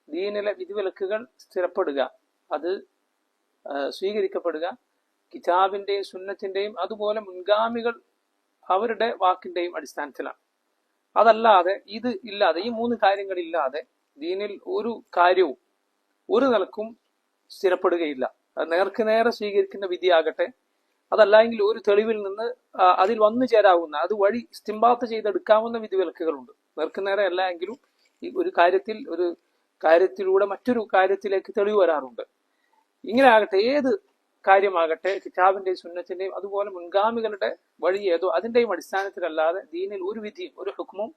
ദീനിലെ വിധിവിലക്കുകൾ സ്ഥിരപ്പെടുക, അത് സ്വീകരിക്കപ്പെടുക കിതാബിന്റെയും സുന്നത്തിന്റെയും അതുപോലെ മുൻഗാമികൾ അവരുടെ വാക്കിന്റെയും അടിസ്ഥാനത്തിലാണ്. അതല്ലാതെ ഇത് ഇല്ലാതെ, ഈ മൂന്ന് കാര്യങ്ങളില്ലാതെ ദീനിൽ ഒരു കാര്യവും ഒരു നിലക്കും സ്ഥിരപ്പെടുകയില്ല. അത് നേർക്ക് നേരെ സ്വീകരിക്കുന്ന വിധിയാകട്ടെ, അതല്ലെങ്കിൽ ഒരു തെളിവിൽ നിന്ന് അതിൽ വന്നു ചേരാവുന്ന, അത് വഴി ഇസ്തിംബാത്ത് ചെയ്തെടുക്കാവുന്ന വിധിവിലക്കുകളുണ്ട്. നേർക്കുനേരെ അല്ല എങ്കിലും ഒരു കാര്യത്തിലൂടെ മറ്റൊരു കാര്യത്തിലേക്ക് തെളിവ് വരാറുണ്ട്. ഇങ്ങനെ ആകട്ടെ, ഏത് കാര്യമാകട്ടെ കിതാബിന്റെയും സുന്നത്തിന്റെയും അതുപോലെ മുൻഗാമികളുടെ വഴി ഏതോ അതിന്റെയും അടിസ്ഥാനത്തിലല്ലാതെ ദീനിൽ ഒരു വിധിയും ഒരു ഹുക്മും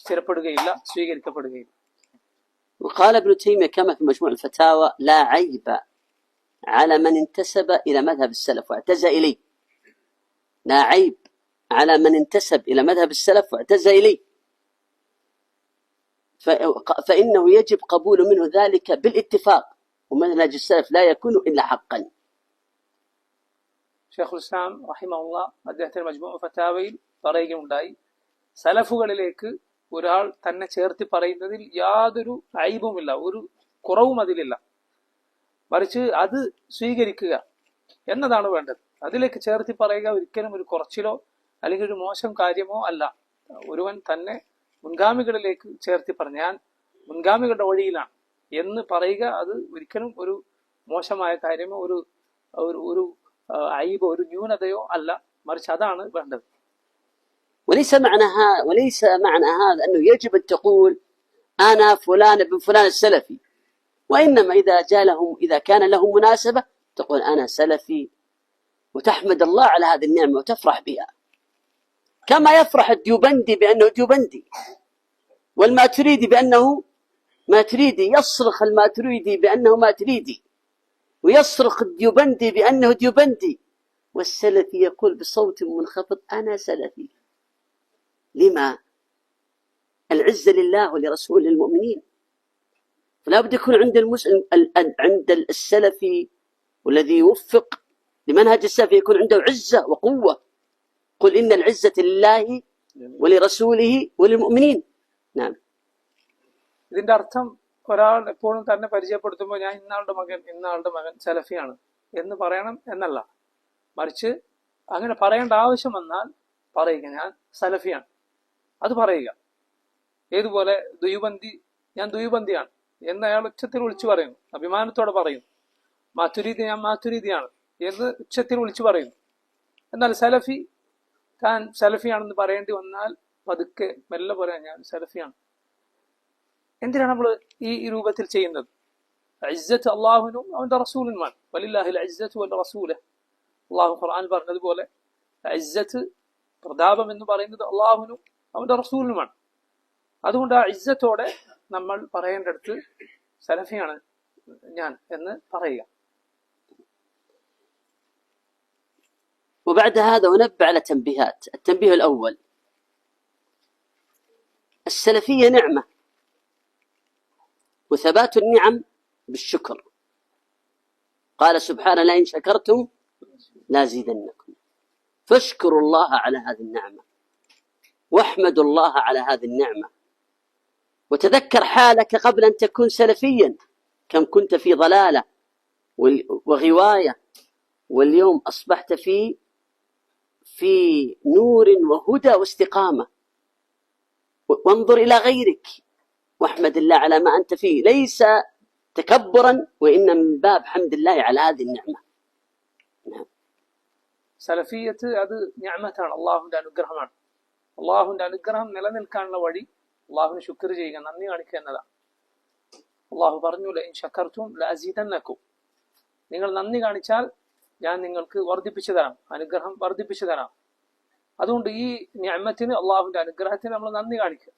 സ്ഥിരപ്പെടുകയില്ല, സ്വീകരിക്കപ്പെടുകയില്ല. وقال ابن تيمية كما في مجموع الفتاوى: لا عيب على من انتسب إلى مذهب السلف واعتزى إليه. لا عيب على من انتسب إلى مذهب السلف واعتزى إليه، فإنه يجب قبول منه ذلك بالاتفاق، ومنهج السلف لا يكون إلا حقا. ഷെയ്ഖുൽ ഇസ്ലാം റഹിമഹുല്ലാ അദ്ദേഹത്തിന്റെ മജ്മൂ ഫതാവയിൽ പറയുകയുണ്ടായി, സലഫുകളിലേക്ക് ഒരാൾ തന്നെ ചേർത്തി പറയുന്നതിൽ യാതൊരു ഐബുമില്ല, ഒരു കുറവും അതിലില്ല. മറിച്ച് അത് സ്വീകരിക്കുക എന്നതാണ് വേണ്ടത്. അതിലേക്ക് ചേർത്തി പറയുക ഒരിക്കലും ഒരു കുറച്ചിലോ അല്ലെങ്കിൽ ഒരു മോശം കാര്യമോ അല്ല. ഒരുവൻ തന്നെ മുൻഗാമികളിലേക്ക് ചേർത്തി പറഞ്ഞ ഞാൻ മുൻഗാമികളുടെ വഴിയിലാണ് എന്ന് പറയുക അത് ഒരിക്കലും ഒരു മോശമായ കാര്യമോ ഒരു ഐബോ ഒരു ന്യൂനതയോ അല്ല, മറിച്ച് അതാണ് വേണ്ടത്. وليس معنى هذا أنه يجب أن تقول أنا فلان بن فلان السلفي، وإنما إذا كان لهم مناسبة تقول أنا سلفي، وتحمد الله على هذه النعمة وتفرح بها، كما يفرح الديوبندي بأنه ديوبندي، والماتريدي بأنه ماتريدي، يصرخ الماتريدي بأنه ماتريدي، ويصرخ الديوبندي بأنه ديوبندي، والسلفي يقول بصوت منخفض أنا سلفي. لما؟ العزة لله ولرسول المؤمنين. فلا بد يكون عند السلفي والذي يوفق لمنهج السلفي يكون عنده عزة وقوة. قل إن العزة لله ولرسوله وللمؤمنين. نعم. ഇതിന്റെ അർത്ഥം ഒരാൾ എപ്പോഴും തന്നെ പരിചയപ്പെടുത്തുമ്പോൾ ഞാൻ ഇന്നാളുടെ മകൻ സലഫിയാണ് എന്ന് പറയണം എന്നല്ല, മറിച്ച് അങ്ങനെ പറയേണ്ട ആവശ്യം വന്നാൽ പറയുക ഞാൻ സലഫിയാണ്, അത് പറയുക. ഏതുപോലെ ഞാൻ ദുയുബന്ദിയാണ് എന്ന് അയാൾ ഉച്ചത്തിൽ വിളിച്ചു പറയുന്നു, അഭിമാനത്തോടെ പറയുന്നു. മാതുരീദി ഞാൻ മാതുരീദിയാണ് എന്ന് ഉച്ചത്തിൽ വിളിച്ചു പറയുന്നു. എന്നാൽ താൻ സലഫിയാണെന്ന് പറയേണ്ടി വന്നാൽ പതുക്കെ മെല്ലെ പറയാൻ ഞാൻ സലഫിയാണ്. എന്തിനാണ് നമ്മൾ ഈ രൂപത്തിൽ ചെയ്യുന്നത്? ഇസ്സത്ത് അള്ളാഹുവിനും അവന്റെ റസൂലിനുമാണ്. വലില്ലാഹിൽ ഇസ്സത്ത് വൽ റസൂല്. അള്ളാഹു ഖുർആൻ പറഞ്ഞതുപോലെ ഇസ്സത്ത് പ്രതാപം എന്ന് പറയുന്നത് അള്ളാഹുവിനും അവന്റെ റസൂലിനുമാണ്. അതുകൊണ്ട് ആ ഇസ്സത്തോടെ നമ്മൾ പറയേണ്ടടുത്ത് സലഫിയാണ് ഞാൻ എന്ന് പറയുക. وبعد هذا أنبه على تنبيهات. التنبيه الأول: السلفية نعمة، وثبات النعم بالشكر. قال سبحانه: لئن شكرتم لازيدنكم. فاشكروا الله على هذه النعمة، واحمدوا الله على هذه النعمة، وتذكر حالك قبل أن تكون سلفيا، كم كنت في ضلالة وغواية، واليوم أصبحت في نور وهدى واستقامة. وانظر إلى غيرك واحمد الله على ما أنت فيه، ليس تكبرا وإن من باب حمد الله على هذه النعمة. نعم. സലഫിയത്ത് അത് നിഅമത്താണ്, അള്ളാഹുവിന്റെ അനുഗ്രഹമാണ്. അള്ളാഹുവിന്റെ അനുഗ്രഹം നിലനിൽക്കാനുള്ള വഴി അള്ളാഹുവിന് ശുക്ർ ചെയ്യുക, നന്ദി കാണിക്കുക എന്നതാണ്. അള്ളാഹു പറഞ്ഞു, ലഇൻ ശകർതും ലഅസീദന്നകും, നിങ്ങൾ നന്ദി കാണിച്ചാൽ ഞാൻ നിങ്ങൾക്ക് വർദ്ധിപ്പിച്ചു തരാം, അനുഗ്രഹം വർദ്ധിപ്പിച്ചു തരാം. അതുകൊണ്ട് ഈ നിഅമത്തിന്, അള്ളാഹുവിന്റെ അനുഗ്രഹത്തിന് നമ്മൾ നന്ദി കാണിക്കുക.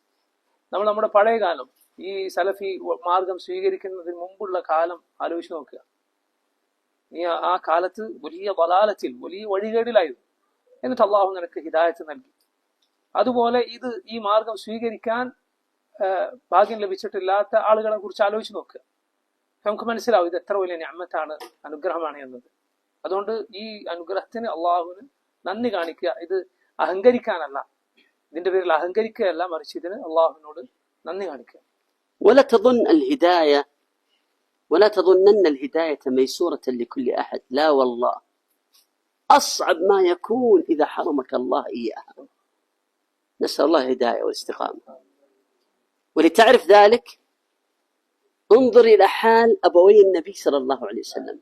നമ്മൾ നമ്മുടെ പഴയ കാലം, ഈ സലഫി മാർഗം സ്വീകരിക്കുന്നതിന് മുമ്പുള്ള കാലം ആലോചിച്ച് നോക്കുക. നീ ആ കാലത്ത് വലിയ വലാലത്തിൽ, വലിയ വഴികേടിലായിരുന്നു. എന്നിട്ട് അള്ളാഹു നിനക്ക് ഹിദായത്ത് നൽകി. അതുപോലെ ഈ മാർഗം സ്വീകരിക്കാൻ ഭാഗ്യം ലഭിച്ചിട്ടില്ലാത്ത ആളുകളെ കുറിച്ച് ആലോചിച്ച് നോക്കുക. നമുക്ക് മനസ്സിലാവും ഇത് എത്ര വലിയ നിഅമത്താണ്, അനുഗ്രഹമാണ് എന്നത്. അതുകൊണ്ട് ഈ അനുഗ്രഹത്തിന് അള്ളാഹുവിന് നന്ദി കാണിക്കുക. ഇത് അഹങ്കരിക്കാനല്ല, ഇതിന്റെ പേരിൽ അഹങ്കരിക്കുകയല്ല, മറിച്ച് ഇതിന് അള്ളാഹുവിനോട് നന്ദി കാണിക്കുക. ولا تظنن الهداية ميسورة لكل أحد، لا والله، أصعب ما يكون إذا حرمك الله إياها. نسأل الله الهداية والاستقامة. ولتعرف ذلك انظر إلى حال أبوي النبي صلى الله عليه وسلم،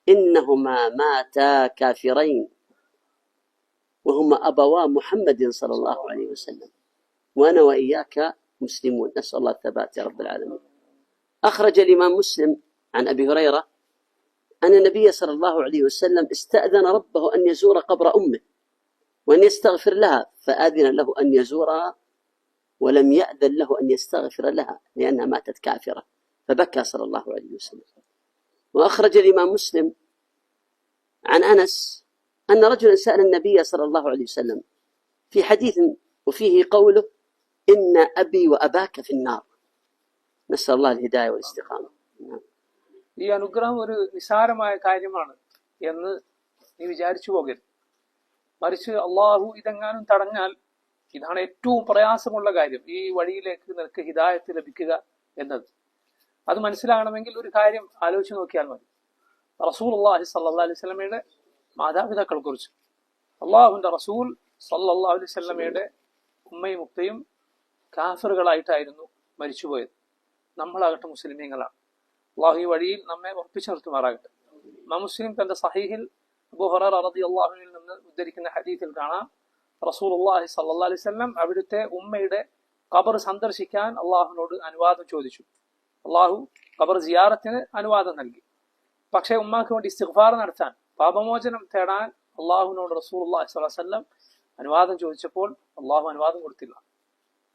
إنهما ماتا كافرين وهما أبوا محمد صلى الله عليه وسلم، وأنا وإياك مسلمون، نسأل الله الثبات يا رب العالمين. أخرج الإمام مسلم عن أبي هريرة أن النبي صلى الله عليه وسلم استأذن ربه أن يزور قبر أمه وأن يستغفر لها، فآذن له أن يزورها ولم يأذن له أن يستغفر لها لأنها ماتت كافرة، فبكى صلى الله عليه وسلم. وأخرج الإمام مسلم عن أنس أن رجلا سأل النبي صلى الله عليه وسلم في حديث وفيه قوله إن أبي وأباك في النار، نسأل الله الهداية والاستقامة. ഈ അനുഗ്രഹം ഒരു നിസാരമായ കാര്യമാണ് എന്ന് നീ വിചാരിച്ചു പോകരുത്. മറിച്ച് അള്ളാഹു ഇതെങ്ങാനും തടഞ്ഞാൽ ഇതാണ് ഏറ്റവും പ്രയാസമുള്ള കാര്യം, ഈ വഴിയിലേക്ക് നിനക്ക് ഹിദായത്ത് ലഭിക്കുക എന്നത്. അത് മനസ്സിലാകണമെങ്കിൽ ഒരു കാര്യം ആലോചിച്ച് നോക്കിയാൽ മതി. റസൂലുള്ളാഹി സ്വല്ലല്ലാഹു അലൈഹി വസല്ലമയുടെ മാതാപിതാക്കളെ കുറിച്ച്. അള്ളാഹുവിന്റെ റസൂൽ സ്വല്ലല്ലാഹു അലൈഹി വസല്ലമയുടെ ഉമ്മയും ഉപ്പയും കാഫിറുകളായിട്ടായിരുന്നു മരിച്ചുപോയത്. നമ്മളാകട്ടെ മുസ്ലിമീങ്ങളാണ്. അള്ളാഹു ഈ വഴിയിൽ നമ്മെ ഉറപ്പിച്ചു നിർത്തുമാറാകട്ടെ. ഇമാം മുസ്ലിം തന്റെ സഹീഹിൽ അബൂ ഹുറൈറ റളിയല്ലാഹു അൻഹുവിൽ നിന്ന് ഉദ്ധരിക്കുന്ന ഹദീസിൽ കാണാം, റസൂലുള്ളാഹി സ്വല്ലല്ലാഹു അലൈഹി വസല്ലം അവിടുത്തെ ഉമ്മയുടെ ഖബർ സന്ദർശിക്കാൻ അള്ളാഹുവിനോട് അനുവാദം ചോദിച്ചു. അള്ളാഹു ഖബർ സിയാറത്തിന് അനുവാദം നൽകി. പക്ഷേ ഉമ്മാക്ക് വേണ്ടി ഇസ്തിഗ്ഫാർ നടത്താൻ, പാപമോചനം തേടാൻ അള്ളാഹുവിനോട് റസൂലുള്ളാഹി സ്വല്ലല്ലാഹു അലൈഹി വസല്ലം അനുവാദം ചോദിച്ചപ്പോൾ അള്ളാഹു അനുവാദം കൊടുത്തില്ല.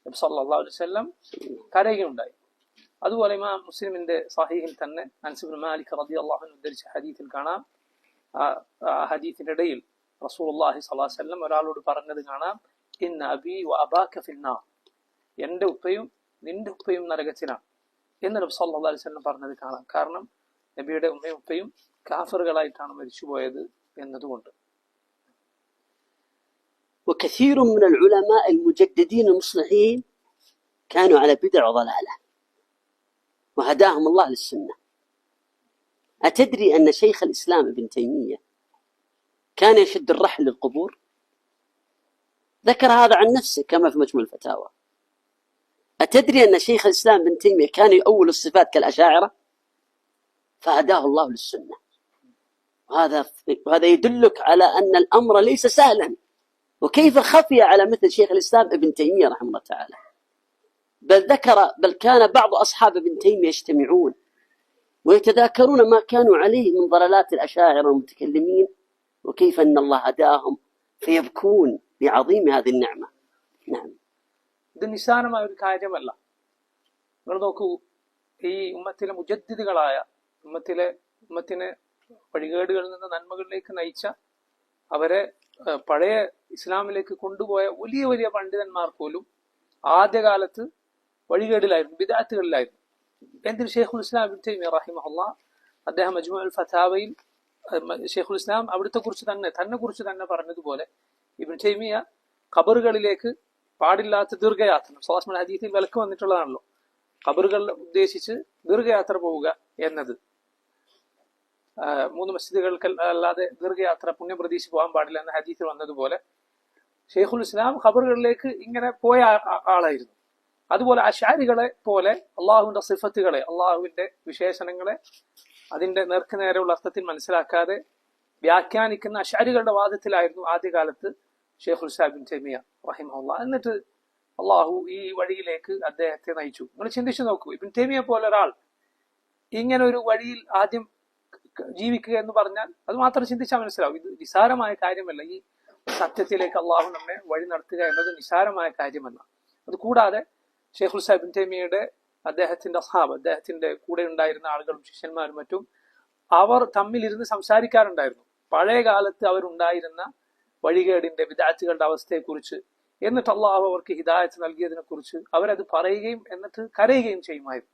നബി സല്ലല്ലാഹു അലൈഹി വസല്ലം കരയുകയുണ്ടായി. അതുപോലെ ഇമാം മുസ്ലിമിന്റെ സഹീഹിൽ തന്നെ അനസ് ഇബ്നു മാലിക് റളിയല്ലാഹു അൻഹു ഉദ്ധരിച്ച ഹദീസിൽ കാണാം, ഹദീസിന്റെ ഇടയിൽ റസൂലുള്ളാഹി സ്വല്ലല്ലാഹു അലൈഹി വസല്ലം ഒരാളോട് പറഞ്ഞത് കാണാം, ഇന്ന അബീ വ അബാക ഫിന്നാർ, എന്റെ ഉപ്പയും നിന്റെ ഉപ്പയും നരകത്തിലാണ് എന്ന് നബി സല്ലല്ലാഹു അലൈഹി വസല്ലം പറഞ്ഞത് കാണാം. കാരണം നബിയുടെ ഉമ്മയും ഉപ്പയും കാഫിറുകളായിട്ടാണ് മരിച്ചുപോയത് എന്നതുകൊണ്ട്. وكثير من العلماء المجددين المصلحين كانوا على بدع وضلالة وهداهم الله للسنة. أتدري أن شيخ الإسلام ابن تيمية كان يشد الرحل للقبور؟ ذكر هذا عن نفسه كما في مجموع الفتاوى. أتدري أن شيخ الإسلام ابن تيمية كان يؤول الصفات كالأشاعرة؟ فهداه الله للسنة. وهذا يدلك على أن الأمر ليس سهلا، وكيف خفي على مثل شيخ الإسلام ابن تيمية رحمه الله تعالى. بل كان بعض أصحاب ابن تيمية يجتمعون ويتذاكرون ما كانوا عليه من ضلالات الأشاعرة والمتكلمين، وكيف أن الله هداهم فيبكون لعظيم هذه النعمة. نعم. ഇത് നിസ്സാരമായ ഒരു കാര്യമല്ല. നിങ്ങൾ നോക്കൂ, ഈ ഉമ്മത്തിലെ മുജദ്ദിദുകളായ, ഉമ്മത്തിനെ വഴികേടുകളിൽ നിന്ന് നന്മകളിലേക്ക് നയിച്ച, അവരെ പഴയ ഇസ്ലാമിലേക്ക് കൊണ്ടുപോയ വലിയ വലിയ പണ്ഡിതന്മാർ പോലും ആദ്യകാലത്ത് വഴികേടിലായിരുന്നു, ബിദ്അത്തുകളിലായിരുന്നു. എന്തിന് ഷെയ്ഖുൽ ഇസ്ലാം ഇബ്നു തൈമിയ്യ റഹിമഹുല്ലാഹ് അദ്ദേഹം മജ്മുഉൽ ഫതാവയിൽ ഷെയ്ഖുൽ ഇസ്ലാം അവിടുത്തെ കുറിച്ച് തന്നെ പറഞ്ഞതുപോലെ ഇബ്നു തൈമിയ്യ ഖബറുകളിലേക്ക് പാടില്ലാത്ത ദീർഘയാത്ര, സ്വല്ലല്ലാഹു അലൈഹി ഹദീസിൽ വിലക്ക് വന്നിട്ടുള്ളതാണല്ലോ, ഖബറുകൾ ഉദ്ദേശിച്ച് ദീർഘയാത്ര പോവുക എന്നത്. 3 മസ്ജിദുകൾക്ക് അല്ലാതെ ദീർഘയാത്ര പുണ്യപ്രതീക്ഷ പോകാൻ പാടില്ല എന്ന ഹദീസിൽ വന്നതുപോലെ ഷെയ്ഖുൽ ഇസ്ലാം ഖബറുകളിലേക്ക് ഇങ്ങനെ പോയ ആളായിരുന്നു. അതുപോലെ അശ്അരികളെ പോലെ അള്ളാഹുവിന്റെ സിഫത്തുകളെ, അള്ളാഹുവിന്റെ വിശേഷണങ്ങളെ അതിന്റെ നേർക്കുനേരെയുള്ള അർത്ഥത്തിൽ മനസ്സിലാക്കാതെ വ്യാഖ്യാനിക്കുന്ന അശ്അരികളുടെ വാദത്തിലായിരുന്നു ആദ്യകാലത്ത് ഷെയ്ഖുൽ ഇസ്ലാം ഇബ്നു തൈമിയ്യ റഹിമഹുല്ലാഹ്. എന്നിട്ട് അള്ളാഹു ഈ വഴിയിലേക്ക് അദ്ദേഹത്തെ നയിച്ചു. നിങ്ങൾ ചിന്തിച്ചു നോക്കൂ, ഇബ്നു തൈമിയ്യ പോലെ ഒരാൾ ഇങ്ങനെ ഒരു വഴിയിൽ ആദ്യം ജീവിക്കുക എന്ന് പറഞ്ഞാൽ അത് മാത്രം ചിന്തിച്ചാൽ മനസ്സിലാവും. ഇത് നിസാരമായ കാര്യമല്ല. ഈ സത്യത്തിലേക്ക് അള്ളാഹു നമ്മെ വഴി നടത്തുക എന്നത് നിസാരമായ കാര്യമല്ല. അതുകൂടാതെ ഷെയ്ഖുൽ ഇസ്ലാം ഇബ്നു തൈമിയ്യയുടെ അദ്ദേഹത്തിന്റെ അസ്ഹാബ്, അദ്ദേഹത്തിന്റെ കൂടെ ഉണ്ടായിരുന്ന ആളുകളും ശിഷ്യന്മാരും മറ്റും അവർ തമ്മിലിരുന്ന് സംസാരിക്കാറുണ്ടായിരുന്നു പഴയ കാലത്ത് അവരുണ്ടായിരുന്ന വഴികേടിന്റെ വിദഅത്തുകളുടെ അവസ്ഥയെക്കുറിച്ച്. എന്നിട്ട് അള്ളാഹു അവർക്ക് ഹിദായത്ത് നൽകിയതിനെ കുറിച്ച് അവരത് പറയുകയും എന്നിട്ട് കരയുകയും ചെയ്യുമായിരുന്നു.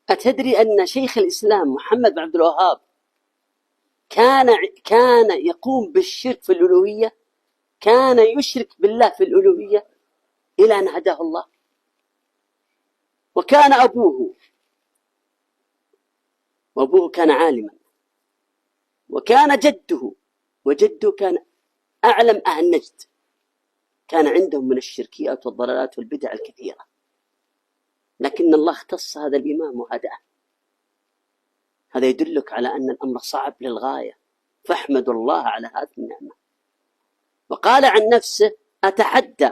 أتدري أن شيخ الإسلام محمد بن عبد الوهاب كان يقوم بالشرك في الألوهية، كان يشرك بالله في الألوهية إلى أن هداه الله. وكان وأبوه كان عالما، وكان وجده كان أعلم أهل نجد، كان عندهم من الشركيات والضلالات والبدع الكثيرة، لكن الله اختص هذا الإمام وهداه. هذا يدلك على أن الأمر صعب للغاية، فاحمدوا الله على هذه النعمة. وقال عن نفسه: أتحدى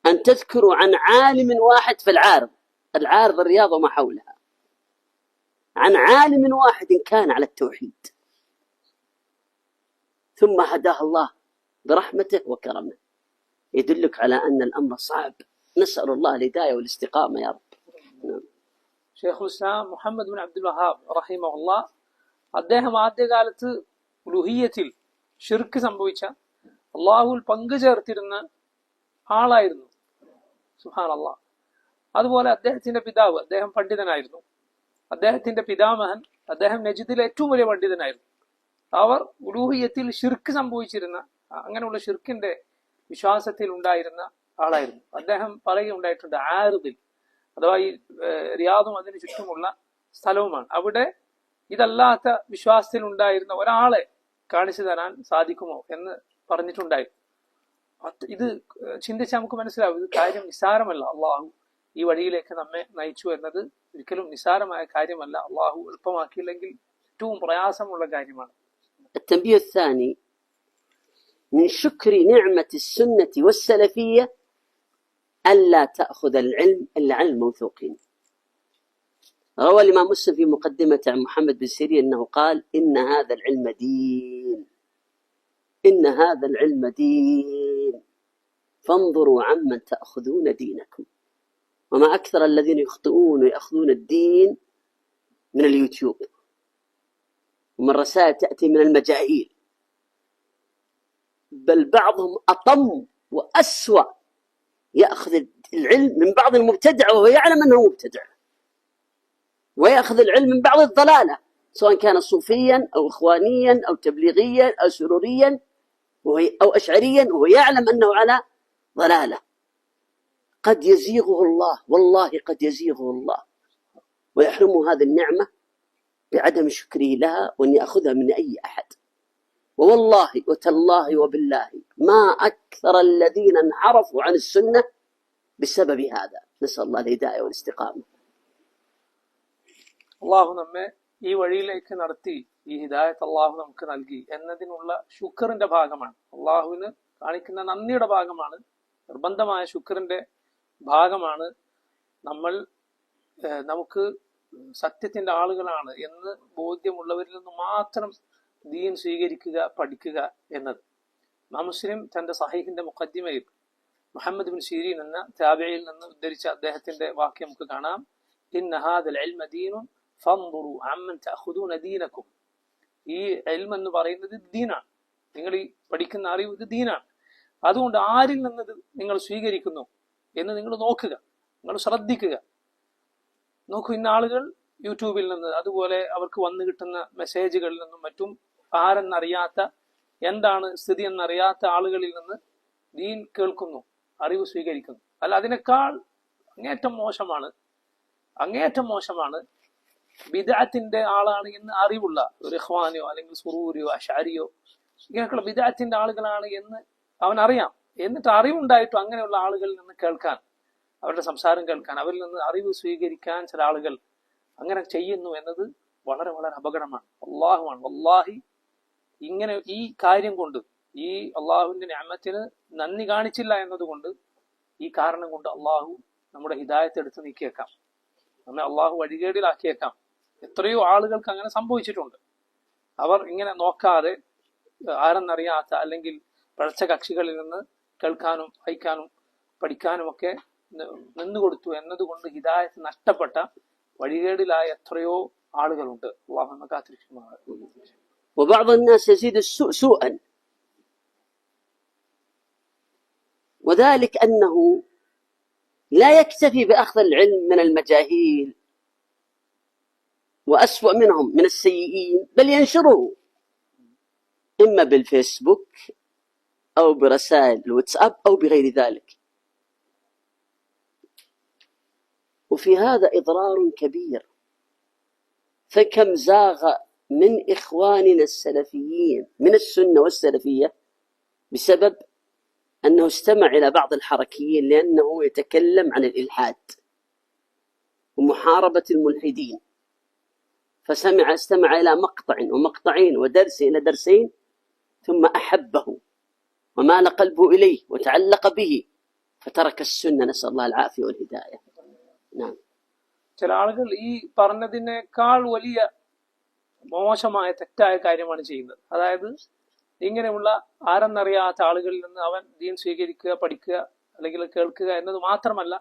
أن تذكروا عن عالم واحد في العارض الرياض وما حولها، عن عالم واحد كان على التوحيد ثم هداه الله برحمته وكرمه. يدلك على أن الأمر صعب. نسأل الله الهداية والاستقامة يا رب. ഷെയ്ഖുൽ ഇസ്ലാം മുഹമ്മദ് ബിൻ അബ്ദുൽ വഹാബ് റഹിമഹുല്ലാഹ് അദ്ദേഹം ആദ്യകാലത്ത് ഉലൂഹിയ്യത്തിൽ ഷിർക്ക് സംഭവിച്ച, അള്ളാഹുവിൽ പങ്കു ചേർത്തിരുന്ന ആളായിരുന്നു. സുബ്ഹാനല്ലാഹ്. അതുപോലെ അദ്ദേഹത്തിന്റെ പിതാവ്, അദ്ദേഹം പണ്ഡിതനായിരുന്നു. അദ്ദേഹത്തിന്റെ പിതാമഹൻ, അദ്ദേഹം നജിദിലെ ഏറ്റവും വലിയ പണ്ഡിതനായിരുന്നു. അവർ ഉലൂഹിയ്യത്തിൽ ഷിർക്ക് സംഭവിച്ചിരുന്ന, അങ്ങനെയുള്ള ഷിർക്കിന്റെ വിശ്വാസത്തിൽ ഉണ്ടായിരുന്ന ആളായിരുന്നു. അദ്ദേഹം പറയുകയുണ്ടായിട്ടുണ്ട്, ആറുദിൽ അഥവാ ഈ റിയാദും അതിന് ചുറ്റുമുള്ള സ്ഥലവുമാണ്, അവിടെ ഇതല്ലാത്ത വിശ്വാസത്തിൽ ഉണ്ടായിരുന്ന ഒരാളെ കാണിച്ചു തരാൻ സാധിക്കുമോ എന്ന് പറഞ്ഞിട്ടുണ്ടായിരുന്നു. ഇത് ചിന്തിച്ച് നമുക്ക് മനസ്സിലാവും, ഇത് കാര്യം നിസ്സാരമല്ല. അള്ളാഹു ഈ വഴിയിലേക്ക് നമ്മെ നയിച്ചു എന്നത് ഒരിക്കലും നിസ്സാരമായ കാര്യമല്ല. അള്ളാഹു എളുപ്പമാക്കിയില്ലെങ്കിൽ ഏറ്റവും പ്രയാസമുള്ള കാര്യമാണ്. التنبيه الثاني من شكر نعمة السنة والسلفية ألا تأخذ العلم إلا عن الموثوقين. روى الإمام مسلم في مقدمة عن محمد بن سيرين أنه قال: إن هذا العلم دين، إن هذا العلم دين، فانظروا عمن تأخذون دينكم. وما أكثر الذين يخطئون ويأخذون الدين من اليوتيوب، ومن رسائل تأتي من المجاهيل، بل بعضهم أطم وأسوأ، يأخذ العلم من بعض المبتدع وهو يعلم أنه مبتدع، ويأخذ العلم من بعض الضلالة، سواء كان صوفيا أو إخوانيا أو تبليغيا أو سروريا أو أشعريا، وهو يعلم أنه على ضلالة. قد يزيغه الله، والله قد يزيغه الله ويحرمه هذه النعمة بعدم شكره لها وأن يأخذها من أي أحد. ووالله وتالله وبالله ما أكثر الذين انحرفوا عن السنة بسبب هذا. نسأل الله الهداية والاستقامة. അള്ളാഹു നമ്മെ ഈ വഴിയിലേക്ക് നടത്തി, ഈ ഹിദായത്ത് അള്ളാഹു നമുക്ക് നൽകി എന്നതിനുള്ള ശുക്റിന്റെ ഭാഗമാണ്, അള്ളാഹുവിന് കാണിക്കുന്ന നന്ദിയുടെ ഭാഗമാണ്, നിർബന്ധമായ ശുക്റിന്റെ ഭാഗമാണ് നമ്മൾ നമുക്ക് സത്യത്തിന്റെ ആളുകളാണ് എന്ന് ബോധ്യമുള്ളവരിൽ നിന്ന് മാത്രം ദീൻ സ്വീകരിക്കുക, പഠിക്കുക എന്നത്. ഇമാം മുസ്ലിം തന്റെ സഹീഹിന്റെ മുഖദ്ദിമയിൽ മുഹമ്മദ് ബിൻ സീരീൻ എന്ന താബിഈൽ നിന്ന് ഉദ്ധരിച്ച അദ്ദേഹത്തിന്റെ വാക്യം നമുക്ക് കാണാം: ഇന്ന ഹാദൽ ഇൽമ ദീനുൻ ഫൻദുറു അമ്മൻ തഅഖുദൂന ദീനകും. ഈ ഇൽമ എന്ന് പറയുന്നത് ദീനാണ്, നിങ്ങൾ ഈ പഠിക്കുന്ന അറിവ് ഇത് ദീനാണ്. അതുകൊണ്ട് ആരിൽ നിന്നത് നിങ്ങൾ സ്വീകരിക്കുന്നു എന്ന് നിങ്ങൾ നോക്കുക, നിങ്ങൾ ശ്രദ്ധിക്കുക. നോക്കൂ, ഇന്ന ആളുകൾ യൂട്യൂബിൽ നിന്ന്, അതുപോലെ അവർക്ക് വന്നു കിട്ടുന്ന മെസ്സേജുകളിൽ നിന്നും മറ്റും ആരെന്നറിയാത്ത, എന്താണ് സ്ഥിതി എന്നറിയാത്ത ആളുകളിൽ നിന്ന് ദീൻ കേൾക്കുന്നു, അറിവ് സ്വീകരിക്കുന്നു. അല്ല, അതിനേക്കാൾ അങ്ങേറ്റം മോശമാണ് ബിദ്അത്തിന്റെ ആളാണ് എന്ന് അറിവുള്ള ഒരു ഇഖ്വാനിയോ അല്ലെങ്കിൽ സുറൂരിയോ അശ്അരിയോ ഇങ്ങനെയൊക്കെയുള്ള ബിദ്അത്തിന്റെ ആളുകളാണ് എന്ന് അവനറിയാം, എന്നിട്ട് അറിവുണ്ടായിട്ടും അങ്ങനെയുള്ള ആളുകളിൽ നിന്ന് കേൾക്കാൻ, അവരുടെ സംസാരം കേൾക്കാൻ, അവരിൽ നിന്ന് അറിവ് സ്വീകരിക്കാൻ ചില ആളുകൾ അങ്ങനെ ചെയ്യുന്നു എന്നത് വളരെ വളരെ അപകടമാണ്. അള്ളാഹുവാണ് വല്ലാഹി ഇങ്ങനെ ഈ കാര്യം കൊണ്ട്, ഈ അള്ളാഹുവിന്റെ നിഅമത്തിന് നന്ദി കാണിച്ചില്ല എന്നതുകൊണ്ട്, ഈ കാരണം കൊണ്ട് അള്ളാഹു നമ്മുടെ ഹിദായത്ത് എടുത്ത് നീക്കിയേക്കാം, നമ്മെ അള്ളാഹു വഴികേടിലാക്കിയേക്കാം. എത്രയോ ആളുകൾക്ക് അങ്ങനെ സംഭവിച്ചിട്ടുണ്ട്. അവർ ഇങ്ങനെ നോക്കാതെ ആരെന്നറിയാത്ത അല്ലെങ്കിൽ പഴച്ച കക്ഷികളിൽ നിന്ന് കേൾക്കാനും വായിക്കാനും പഠിക്കാനും ഒക്കെ നിന്നുകൊടുത്തു എന്നതുകൊണ്ട് ഹിദായത്ത് നഷ്ടപ്പെട്ട വഴികേടിലായ എത്രയോ ആളുകളുണ്ട്. അള്ളാഹു നമ്മെ കാത്തിരിക്കുമാറാകട്ടെ. وبعض الناس يزيد السوء سوءا، وذلك أنه لا يكتفي بأخذ العلم من المجاهيل وأسوأ منهم من السيئين، بل ينشره إما بالفيسبوك أو برسائل الواتساب أو بغير ذلك. وفي هذا إضرار كبير، فكم زاغ من إخواننا السلفيين من السنة والسلفية بسبب أنه استمع إلى بعض الحركيين، لأنه يتكلم عن الإلحاد ومحاربة الملحدين، استمع إلى مقطع ومقطعين ودرس إلى درسين ثم أحبه ومال قلبه إليه وتعلق به فترك السنة، نسأل الله العافية والهداية. نعم. ചില ആളുകൾ ഈ പറഞ്ഞതിനേക്കാൾ വലിയ മോശമായ തെറ്റായ കാര്യമാണ് ചെയ്യുന്നത്. അതായത് ഇങ്ങനെയുള്ള ആരെന്നറിയാത്ത ആളുകളിൽ നിന്ന് അവൻ ദീൻ സ്വീകരിക്കുക, പഠിക്കുക അല്ലെങ്കിൽ കേൾക്കുക എന്നത് മാത്രമല്ല,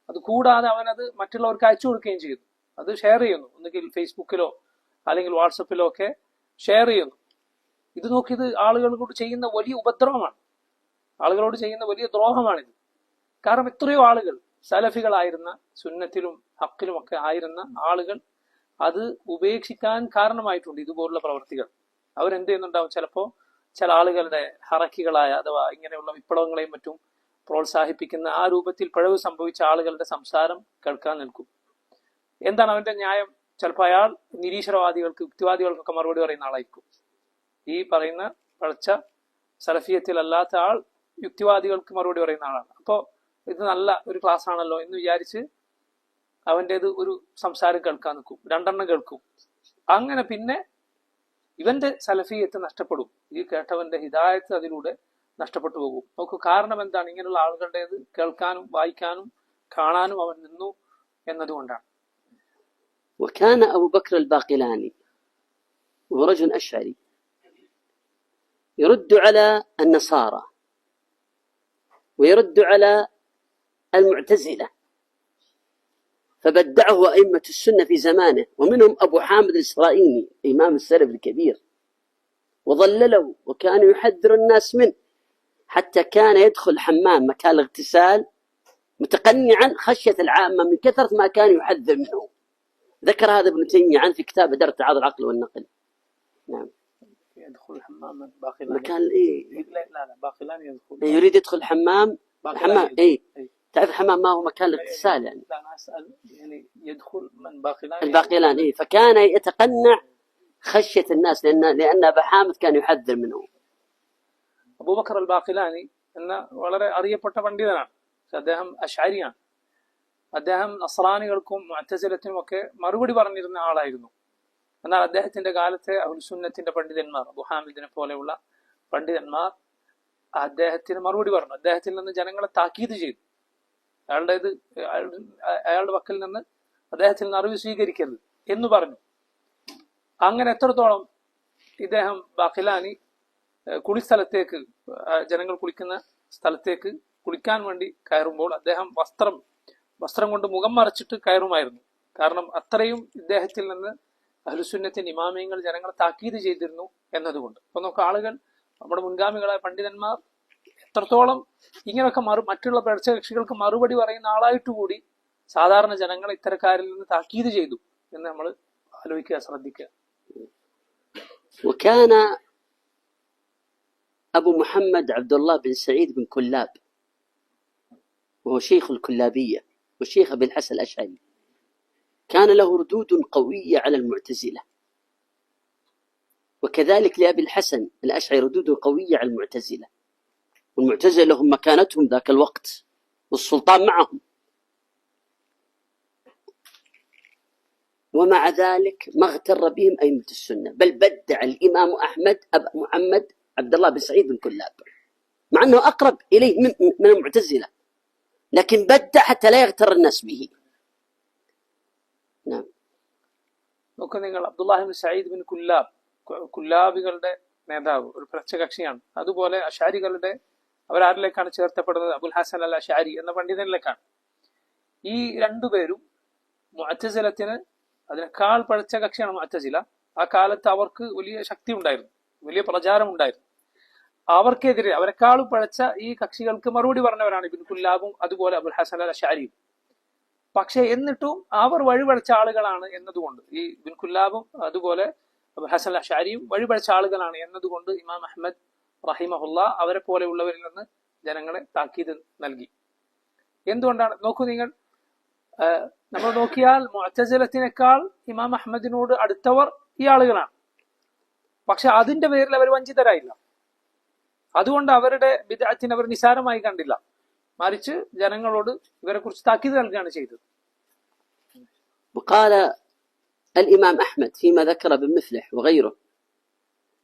അത് കൂടാതെ അവൻ അത് മറ്റുള്ളവർക്ക് അയച്ചു കൊടുക്കുകയും ചെയ്യുന്നു. അത് ഷെയർ ചെയ്യുന്നു, ഒന്നുകിൽ ഫേസ്ബുക്കിലോ അല്ലെങ്കിൽ വാട്സപ്പിലോ ഒക്കെ ഷെയർ ചെയ്യുന്നു. ഇത് നോക്കിയത് ആളുകളോട് ചെയ്യുന്ന വലിയ ഉപദ്രവമാണ്, ആളുകളോട് ചെയ്യുന്ന വലിയ ദ്രോഹമാണിത്. കാരണം എത്രയോ ആളുകൾ സലഫികളായിരുന്ന, സുന്നത്തിലും ഹക്കിലും ഒക്കെ ആയിരുന്ന ആളുകൾ അത് ഉപേക്ഷിക്കാൻ കാരണമായിട്ടുണ്ട് ഇതുപോലുള്ള പ്രവർത്തികൾ. അവരെന്ത് ചെയ്യുന്നുണ്ടാവും, ചിലപ്പോൾ ചില ആളുകളുടെ ഹറക്കികളായ അഥവാ ഇങ്ങനെയുള്ള വിപ്ലവങ്ങളെയും മറ്റും പ്രോത്സാഹിപ്പിക്കുന്ന ആ രൂപത്തിൽ പിഴവ് സംഭവിച്ച ആളുകളുടെ സംസാരം കേൾക്കാൻ നിൽക്കും. എന്താണ് അവന്റെ ന്യായം? ചിലപ്പോൾ അയാൾ നിരീശ്വരവാദികൾക്ക്, യുക്തിവാദികൾക്കൊക്കെ മറുപടി പറയുന്ന ആളായിരിക്കും. ഈ പറയുന്ന പഴച്ച സലഫിയത്തിലല്ലാത്ത ആൾ യുക്തിവാദികൾക്ക് മറുപടി പറയുന്ന ആളാണ്. അപ്പോൾ ഇത് നല്ല ഒരു ക്ലാസ് ആണല്ലോ എന്ന് വിചാരിച്ച് അവൻ്റേത് ഒരു സംസാരം കേൾക്കാൻ നിൽക്കും, രണ്ടെണ്ണം കേൾക്കും. അങ്ങനെ പിന്നെ ഇവന്റെ സലഫിയത്ത് നഷ്ടപ്പെടും, ഈ കേട്ടവന്റെ ഹിദായത്ത് അതിലൂടെ നഷ്ടപ്പെട്ടു പോകും. നോക്കൂ, കാരണം എന്താണ്? ഇങ്ങനെയുള്ള ആളുകളുടേത് കേൾക്കാനും വായിക്കാനും കാണാനും അവൻ നിന്നു എന്നതുകൊണ്ടാണ്. وكان أبو بكر الباقلاني وهو رجل أشعري يرد على النصارى ويرد على المعتزلة، فبدعه أئمة السنة في زمانه، ومنهم أبو حامد الإسرائيلي إمام السلف الكبير، وضلله وكان يحذر الناس منه، حتى كان يدخل حمام مكان الاغتسال متقنعا خشية العامة من كثرة ما كان يحذر منه. ذكر هذا ابن تيمية عنه في كتاب درء تعارض العقل والنقل. نعم. يدخل الحمام باقلاني مكان إيه؟ لا باقلاني يدخل، يريد يدخل حمام إيه؟ تعرف الحمام ما هو مكان الاغتسال يعني. لا أنا أسأل يعني يدخل من باقلاني الباقلاني إيه؟ فكان يتقنع خشية الناس لأن أبا حامد كان يحذر منه. أبو بكر الباقلاني എന്ന വളരെ അറിയപ്പെട്ട പണ്ഡിതനാണ്. അദ്ദേഹം അശ്അരിയാണ്. അദ്ദേഹം നസ്രാനികൾക്കും മുഅ്തസിലത്തിനും ഒക്കെ മറുപടി പറഞ്ഞിരുന്ന ആളായിരുന്നു. എന്നാൽ അദ്ദേഹത്തിന്റെ കാലത്തെ അഹ്ലുസുന്നത്തിന്റെ പണ്ഡിതന്മാർ, അബൂ ഹാമിദിനെ പോലെയുള്ള പണ്ഡിതന്മാർ അദ്ദേഹത്തിന് മറുപടി പറഞ്ഞു. അദ്ദേഹത്തിൽ നിന്ന് ജനങ്ങളെ താക്കീത് ചെയ്തു. അയാളുടെ പക്കൽ നിന്ന് അദ്ദേഹത്തിൽ നിന്ന് അറിവ് സ്വീകരിക്കരുത് എന്ന് പറഞ്ഞു. അങ്ങനെ എത്രത്തോളം ഇദ്ദേഹം ബാഖിലാനി കുളിസ്ഥലത്തേക്ക്, ജനങ്ങൾ കുളിക്കുന്ന സ്ഥലത്തേക്ക് കുളിക്കാൻ വേണ്ടി കയറുമ്പോൾ അദ്ദേഹം വസ്ത്രം കൊണ്ട് മുഖം മറച്ചിട്ട് കയറുമായിരുന്നു. കാരണം അത്രയും ഇദ്ദേഹത്തിൽ നിന്ന് അഹ്ലുസുന്നത്തിന്റെ ഇമാമിയങ്ങൾ ജനങ്ങളെ താക്കീത് ചെയ്തിരുന്നു എന്നതുകൊണ്ട്. അപ്പൊ നമുക്ക് ആളുകൾ, നമ്മുടെ മുൻഗാമികളായ പണ്ഡിതന്മാർ എത്രത്തോളം ഇങ്ങനെയൊക്കെ മറ്റുള്ള പഴച്ച കക്ഷികൾക്ക് മറുപടി പറയുന്ന ആളായിട്ടുകൂടി സാധാരണ ജനങ്ങളെ ഇത്തരക്കാരിൽ നിന്ന് താക്കീത് ചെയ്തു എന്ന് നമ്മൾ ആലോചിക്കുക, ശ്രദ്ധിക്കുക. وكان أبو محمد عبد الله بن سعيد بن كلاب، وهو شيخ الكلابية وشيخ أبي الحسن الأشعري، كان له ردود قوية على المعتزلة، وكذلك لأبي الحسن الأشعري ردود قوية على المعتزلة. والمعتزلة لهم مكانتهم ذاك الوقت والسلطان معهم، ومع ذلك ما اغتر بهم أئمة السنة، بل بدع الإمام أحمد أبا محمد عبد الله بن سعيد بن كلاب، مع أنه أقرب إليه من المعتزلة، لكن بدع حتى لا يغتر الناس به. نعم. നോക്കൂ നിങ്ങൾ, അബ്ദുല്ലാഹി ബിൻ സഈദ് ബിൻ കുല്ലാബികളുടെ നേതാവ് ഒരു പ്രത്യകക്ഷിയാണ്. അതുപോലെ അശാരികളുടെ അവരാരിലേക്കാണ് ചേർത്തപ്പെടുന്നത്? അബുൽ ഹസൻ അൽ അശാരി എന്ന പണ്ഡിതനിലേക്കാണ്. ഈ രണ്ടുപേരും മുഅ്തസിലത്തിന് അതിനേക്കാൾ പഴച്ച കക്ഷിയാണ് മുഅ്തസില. ആ കാലത്ത് അവർക്ക് വലിയ ശക്തി ഉണ്ടായിരുന്നു, വലിയ പ്രചാരം ഉണ്ടായിരുന്നു. അവർക്കെതിരെ അവരെക്കാളും പഴച്ച ഈ കക്ഷികൾക്ക് മറുപടി പറഞ്ഞവരാണ് ഇബ്നു കുല്ലാബും അതുപോലെ അബുൽ ഹസൻ അൽ അശാരിയും. പക്ഷെ എന്നിട്ടും അവർ വഴിപഴച്ച ആളുകളാണ് എന്നതുകൊണ്ട്, ഈ ഇബ്നു കുല്ലാബും അതുപോലെ അബുൽ ഹസൻ അൽ അശാരിയും വഴിപഴച്ച ആളുകളാണ് എന്നതുകൊണ്ട് ഇമാം അഹ്മദ് റഹിമഹുല്ലാ അവരെ പോലെയുള്ളവരിൽ നിന്ന് ജനങ്ങളെ താക്കീത് നൽകി. എന്തുകൊണ്ടാണ്? നോക്കൂ നിങ്ങൾ, നമ്മൾ നോക്കിയാൽ മുഅ്തസിലത്തിനേക്കാൾ ഇമാം അഹ്മദിനോട് അടുത്തവർ ഈ ആളുകളാണ്. പക്ഷെ അതിന്റെ പേരിൽ അവർ വഞ്ചിതരായില്ല. അതുകൊണ്ട് അവരുടെ ബിദ്അത്തിനെ അവർ നിസാരമായി കണ്ടില്ല, മറിച്ച് ജനങ്ങളോട് ഇവരെ കുറിച്ച് താക്കീത് നൽകുകയാണ് ചെയ്തത്. وقال الإمام أحمد فيما ذكر ابن مفلح وغيره: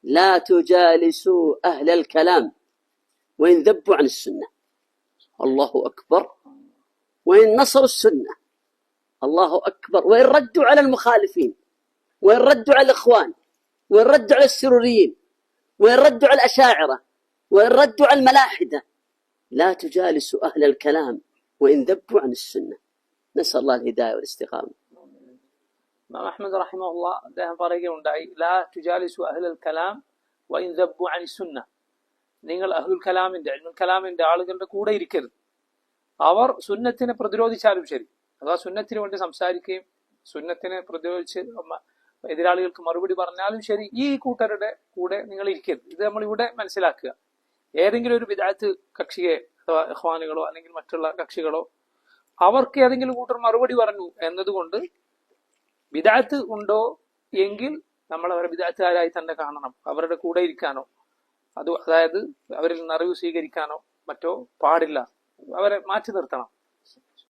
لا تجالسوا أهل الكلام وإن ذبوا عن السنة. الله أكبر. وإن نصروا السنة الله أكبر. وإن ردوا على المخالفين، وإن ردوا على الإخوان، وإن ردوا على السروريين، وإن ردوا على الأشاعرة، وإن ردوا على الملاحدة. لا تجالسوا أهل الكلام وإن ذبوا عن السنة. نسأل الله الهداية والاستقامة. ഇമാം അഹ്മദ് റഹിമഹുല്ലാ അദ്ദേഹം പറയുകയുണ്ടായി, ലാ തുജാലിസു അഹ്ലൽ കലാം വഇൻ ദബ്ബു അനി സുന്ന. നിങ്ങൾ അഹ്ലുൽ കലാമിന്റെ ഇൽമുൽ കലാമിന്റെ ആളുകളുടെ കൂടെ ഇരിക്കരുത്. അവർ സുന്നത്തിനെ പ്രതിരോധിച്ചാലും ശരി, അഥവാ സുന്നത്തിന് വേണ്ടി സംസാരിക്കുകയും സുന്നത്തിനെ പ്രതിരോധിച്ച് എതിരാളികൾക്ക് മറുപടി പറഞ്ഞാലും ശരി, ഈ കൂട്ടരുടെ കൂടെ നിങ്ങൾ ഇരിക്കരുത്. ഇത് നമ്മൾ ഇവിടെ മനസ്സിലാക്കുക. ഏതെങ്കിലും ഒരു ബിദ്അത്ത് കക്ഷിയെ അഥവാ ഇഖ്വാനുകളോ അല്ലെങ്കിൽ മറ്റുള്ള കക്ഷികളോ അവർക്ക് ഏതെങ്കിലും കൂട്ടർ മറുപടി പറഞ്ഞു എന്നതുകൊണ്ട് ബിദ്അത്ത് ഉണ്ടോ എങ്കിൽ നമ്മൾ അവരെ ബിദ്അത്തുകാരായി തന്നെ കാണണം. അവരുടെ കൂടെ ഇരിക്കാനോ അതായത് അവരിൽ നിന്ന് അറിവ് സ്വീകരിക്കാനോ മറ്റോ പാടില്ല. അവരെ മാറ്റി നിർത്തണം.